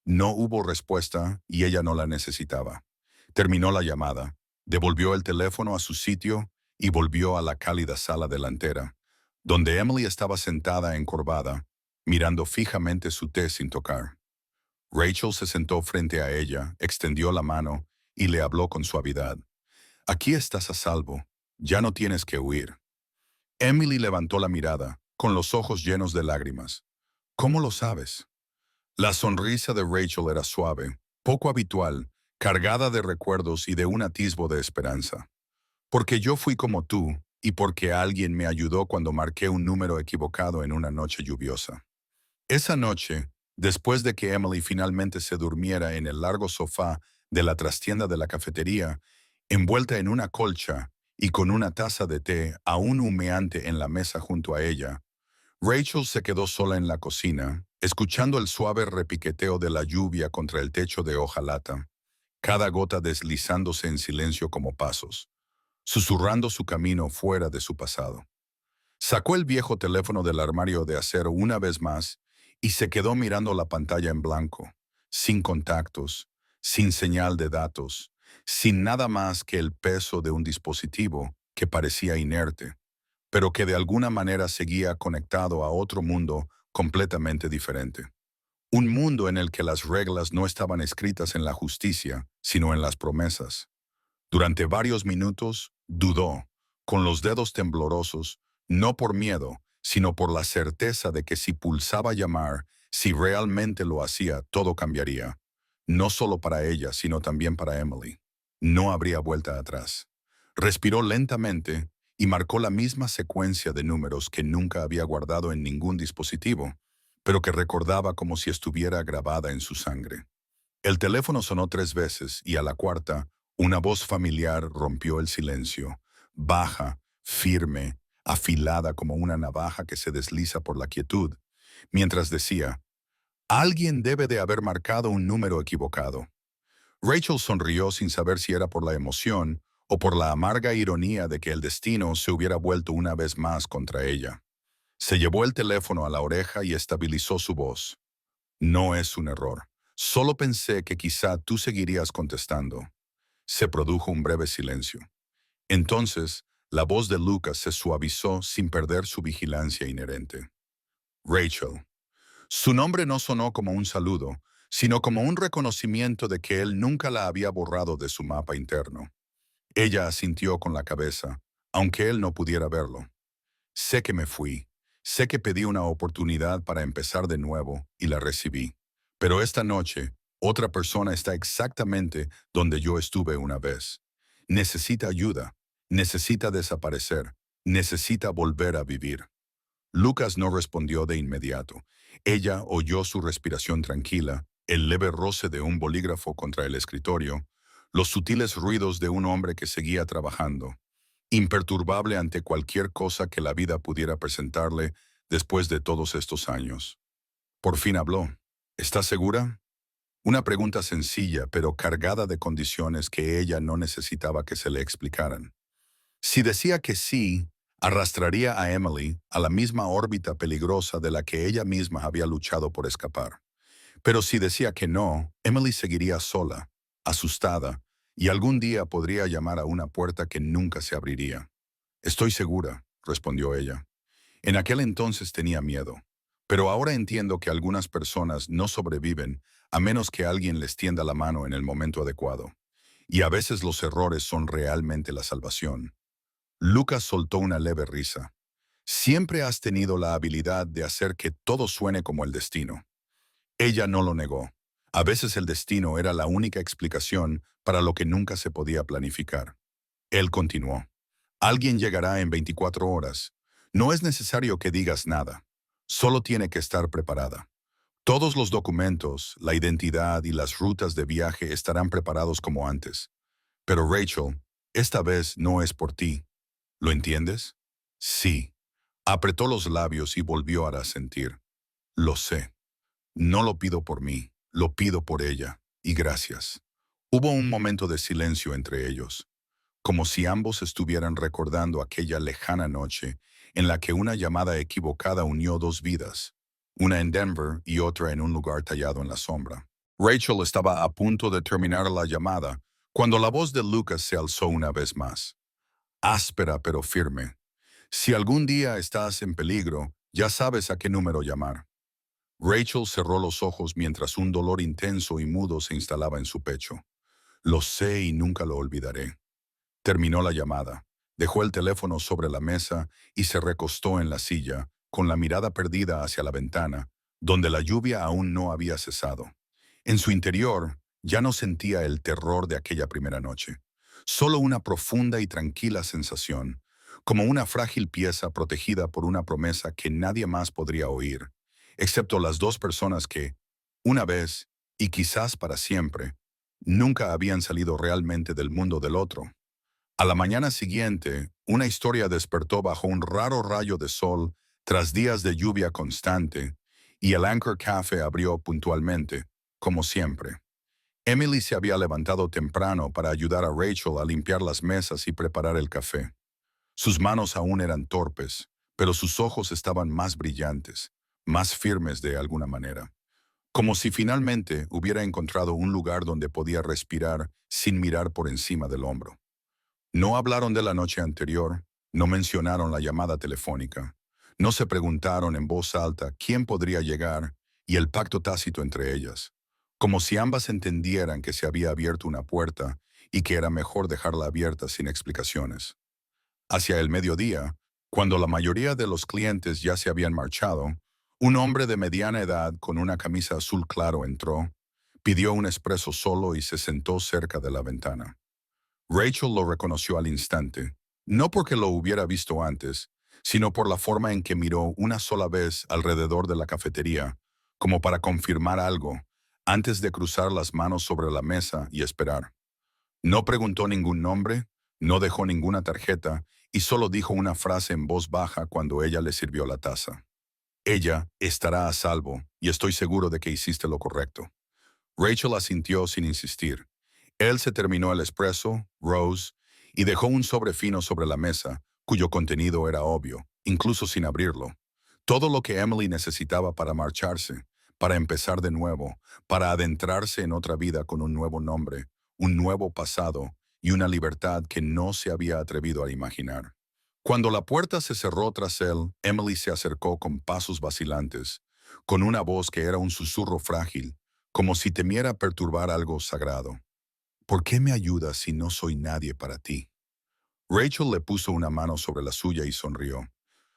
Speaker 1: No hubo respuesta y ella no la necesitaba. Terminó la llamada, devolvió el teléfono a su sitio y volvió a la cálida sala delantera, donde Emily estaba sentada encorvada, mirando fijamente su té sin tocar. Rachel se sentó frente a ella, extendió la mano y le habló con suavidad. Aquí estás a salvo, ya no tienes que huir. Emily levantó la mirada, con los ojos llenos de lágrimas. ¿Cómo lo sabes? La sonrisa de Rachel era suave, poco habitual, cargada de recuerdos y de un atisbo de esperanza. Porque yo fui como tú, y porque alguien me ayudó cuando marqué un número equivocado en una noche lluviosa. Esa noche, después de que Emily finalmente se durmiera en el largo sofá de la trastienda de la cafetería, envuelta en una colcha y con una taza de té aún humeante en la mesa junto a ella, Rachel se quedó sola en la cocina, escuchando el suave repiqueteo de la lluvia contra el techo de hojalata, cada gota deslizándose en silencio como pasos, susurrando su camino fuera de su pasado. Sacó el viejo teléfono del armario de acero una vez más y se quedó mirando la pantalla en blanco, sin contactos, sin señal de datos, sin nada más que el peso de un dispositivo que parecía inerte, pero que de alguna manera seguía conectado a otro mundo completamente diferente. Un mundo en el que las reglas no estaban escritas en la justicia, sino en las promesas. Durante varios minutos, dudó, con los dedos temblorosos, no por miedo, sino por la certeza de que si pulsaba llamar, si realmente lo hacía, todo cambiaría. No solo para ella, sino también para Emily. No habría vuelta atrás. Respiró lentamente y marcó la misma secuencia de números que nunca había guardado en ningún dispositivo, pero que recordaba como si estuviera grabada en su sangre. El teléfono sonó 3 veces y a la cuarta, una voz familiar rompió el silencio, baja, firme, afilada como una navaja que se desliza por la quietud, mientras decía, «Alguien debe de haber marcado un número equivocado». Rachel sonrió sin saber si era por la emoción o por la amarga ironía de que el destino se hubiera vuelto una vez más contra ella. Se llevó el teléfono a la oreja y estabilizó su voz. «No es un error. Solo pensé que quizá tú seguirías contestando». Se produjo un breve silencio. Entonces, la voz de Lucas se suavizó sin perder su vigilancia inherente. Rachel. Su nombre no sonó como un saludo, sino como un reconocimiento de que él nunca la había borrado de su mapa interno. Ella asintió con la cabeza, aunque él no pudiera verlo. Sé que me fui. Sé que pedí una oportunidad para empezar de nuevo y la recibí. Pero esta noche, otra persona está exactamente donde yo estuve una vez. Necesita ayuda, necesita desaparecer, necesita volver a vivir. Lucas no respondió de inmediato. Ella oyó su respiración tranquila, el leve roce de un bolígrafo contra el escritorio, los sutiles ruidos de un hombre que seguía trabajando, imperturbable ante cualquier cosa que la vida pudiera presentarle después de todos estos años. Por fin habló. ¿Estás segura? Una pregunta sencilla, pero cargada de condiciones que ella no necesitaba que se le explicaran. Si decía que sí, arrastraría a Emily a la misma órbita peligrosa de la que ella misma había luchado por escapar. Pero si decía que no, Emily seguiría sola, asustada, y algún día podría llamar a una puerta que nunca se abriría. Estoy segura, respondió ella. En aquel entonces tenía miedo, pero ahora entiendo que algunas personas no sobreviven a menos que alguien les tienda la mano en el momento adecuado. Y a veces los errores son realmente la salvación. Lucas soltó una leve risa. Siempre has tenido la habilidad de hacer que todo suene como el destino. Ella no lo negó. A veces el destino era la única explicación para lo que nunca se podía planificar. Él continuó. Alguien llegará en 24 horas. No es necesario que digas nada. Solo tiene que estar preparada. Todos los documentos, la identidad y las rutas de viaje estarán preparados como antes. Pero Rachel, esta vez no es por ti. ¿Lo entiendes? Sí. Apretó los labios y volvió a asentir. Lo sé. No lo pido por mí, lo pido por ella. Y gracias. Hubo un momento de silencio entre ellos, como si ambos estuvieran recordando aquella lejana noche en la que una llamada equivocada unió dos vidas, una en Denver y otra en un lugar tallado en la sombra. Rachel estaba a punto de terminar la llamada cuando la voz de Lucas se alzó una vez más. Áspera pero firme. Si algún día estás en peligro, ya sabes a qué número llamar. Rachel cerró los ojos mientras un dolor intenso y mudo se instalaba en su pecho. Lo sé y nunca lo olvidaré. Terminó la llamada, dejó el teléfono sobre la mesa y se recostó en la silla, con la mirada perdida hacia la ventana, donde la lluvia aún no había cesado. En su interior ya no sentía el terror de aquella primera noche, solo una profunda y tranquila sensación, como una frágil pieza protegida por una promesa que nadie más podría oír, excepto las dos personas que, una vez, y quizás para siempre, nunca habían salido realmente del mundo del otro. A la mañana siguiente, una historia despertó bajo un raro rayo de sol tras días de lluvia constante, y el Anchor Cafe abrió puntualmente, como siempre. Emily se había levantado temprano para ayudar a Rachel a limpiar las mesas y preparar el café. Sus manos aún eran torpes, pero sus ojos estaban más brillantes, más firmes de alguna manera, como si finalmente hubiera encontrado un lugar donde podía respirar sin mirar por encima del hombro. No hablaron de la noche anterior, no mencionaron la llamada telefónica, no se preguntaron en voz alta quién podría llegar y el pacto tácito entre ellas, como si ambas entendieran que se había abierto una puerta y que era mejor dejarla abierta sin explicaciones. Hacia el mediodía, cuando la mayoría de los clientes ya se habían marchado, un hombre de mediana edad con una camisa azul claro entró, pidió un espresso solo y se sentó cerca de la ventana. Rachel lo reconoció al instante, no porque lo hubiera visto antes, sino por la forma en que miró una sola vez alrededor de la cafetería, como para confirmar algo, antes de cruzar las manos sobre la mesa y esperar. No preguntó ningún nombre, no dejó ninguna tarjeta y solo dijo una frase en voz baja cuando ella le sirvió la taza. Ella estará a salvo y estoy seguro de que hiciste lo correcto. Rachel asintió sin insistir. Él se terminó el espresso, Rose, y dejó un sobre fino sobre la mesa, cuyo contenido era obvio, incluso sin abrirlo. Todo lo que Emily necesitaba para marcharse, para empezar de nuevo, para adentrarse en otra vida con un nuevo nombre, un nuevo pasado y una libertad que no se había atrevido a imaginar. Cuando la puerta se cerró tras él, Emily se acercó con pasos vacilantes, con una voz que era un susurro frágil, como si temiera perturbar algo sagrado. ¿Por qué me ayudas si no soy nadie para ti? Rachel le puso una mano sobre la suya y sonrió.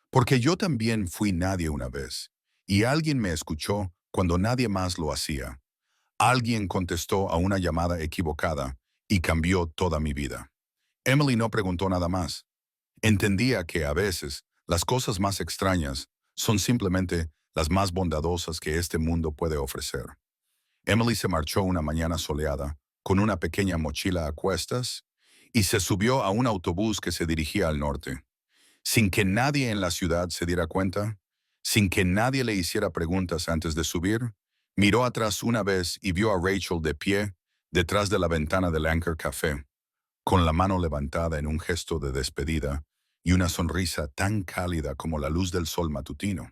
Speaker 1: Porque yo también fui nadie una vez, y alguien me escuchó cuando nadie más lo hacía. Alguien contestó a una llamada equivocada y cambió toda mi vida. Emily no preguntó nada más. Entendía que a veces las cosas más extrañas son simplemente las más bondadosas que este mundo puede ofrecer. Emily se marchó una mañana soleada, con una pequeña mochila a cuestas, y se subió a un autobús que se dirigía al norte. Sin que nadie en la ciudad se diera cuenta, sin que nadie le hiciera preguntas antes de subir, miró atrás una vez y vio a Rachel de pie, detrás de la ventana del Anchor Café, con la mano levantada en un gesto de despedida y una sonrisa tan cálida como la luz del sol matutino.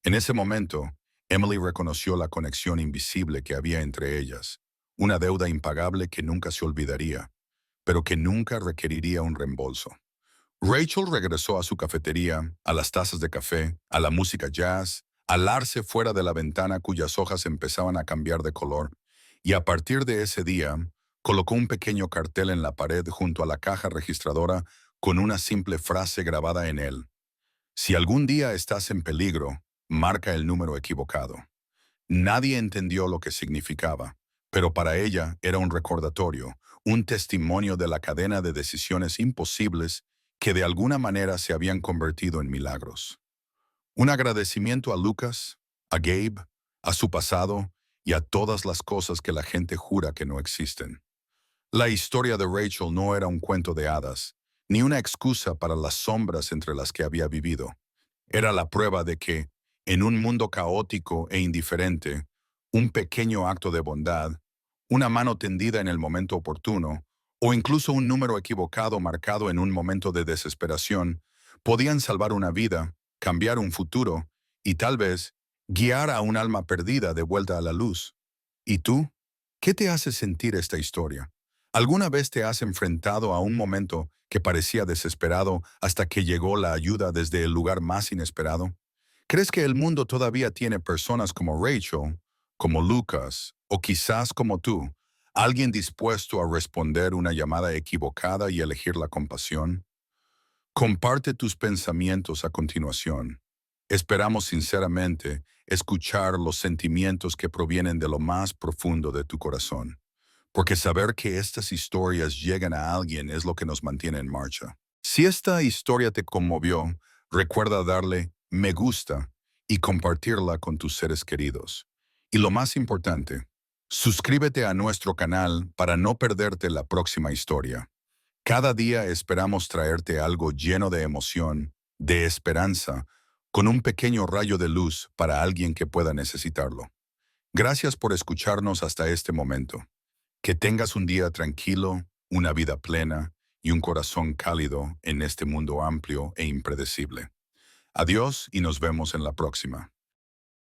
Speaker 1: En ese momento, Emily reconoció la conexión invisible que había entre ellas, una deuda impagable que nunca se olvidaría, pero que nunca requeriría un reembolso. Rachel regresó a su cafetería, a las tazas de café, a la música jazz, al arce fuera de la ventana cuyas hojas empezaban a cambiar de color, y a partir de ese día, colocó un pequeño cartel en la pared junto a la caja registradora con una simple frase grabada en él. Si algún día estás en peligro, marca el número equivocado. Nadie entendió lo que significaba, pero para ella era un recordatorio, un testimonio de la cadena de decisiones imposibles que de alguna manera se habían convertido en milagros. Un agradecimiento a Lucas, a Gabe, a su pasado y a todas las cosas que la gente jura que no existen. La historia de Rachel no era un cuento de hadas, ni una excusa para las sombras entre las que había vivido. Era la prueba de que, en un mundo caótico e indiferente, un pequeño acto de bondad, una mano tendida en el momento oportuno, o incluso un número equivocado marcado en un momento de desesperación, podían salvar una vida, cambiar un futuro y tal vez guiar a un alma perdida de vuelta a la luz. ¿Y tú? ¿Qué te hace sentir esta historia? ¿Alguna vez te has enfrentado a un momento que parecía desesperado hasta que llegó la ayuda desde el lugar más inesperado? ¿Crees que el mundo todavía tiene personas como Rachel, como Lucas, o quizás como tú, alguien dispuesto a responder una llamada equivocada y elegir la compasión? Comparte tus pensamientos a continuación. Esperamos sinceramente escuchar los sentimientos que provienen de lo más profundo de tu corazón, porque saber que estas historias llegan a alguien es lo que nos mantiene en marcha. Si esta historia te conmovió, recuerda darle me gusta y compartirla con tus seres queridos. Y lo más importante, suscríbete a nuestro canal para no perderte la próxima historia. Cada día esperamos traerte algo lleno de emoción, de esperanza, con un pequeño rayo de luz para alguien que pueda necesitarlo. Gracias por escucharnos hasta este momento. Que tengas un día tranquilo, una vida plena y un corazón cálido en este mundo amplio e impredecible. Adiós y nos vemos en la próxima.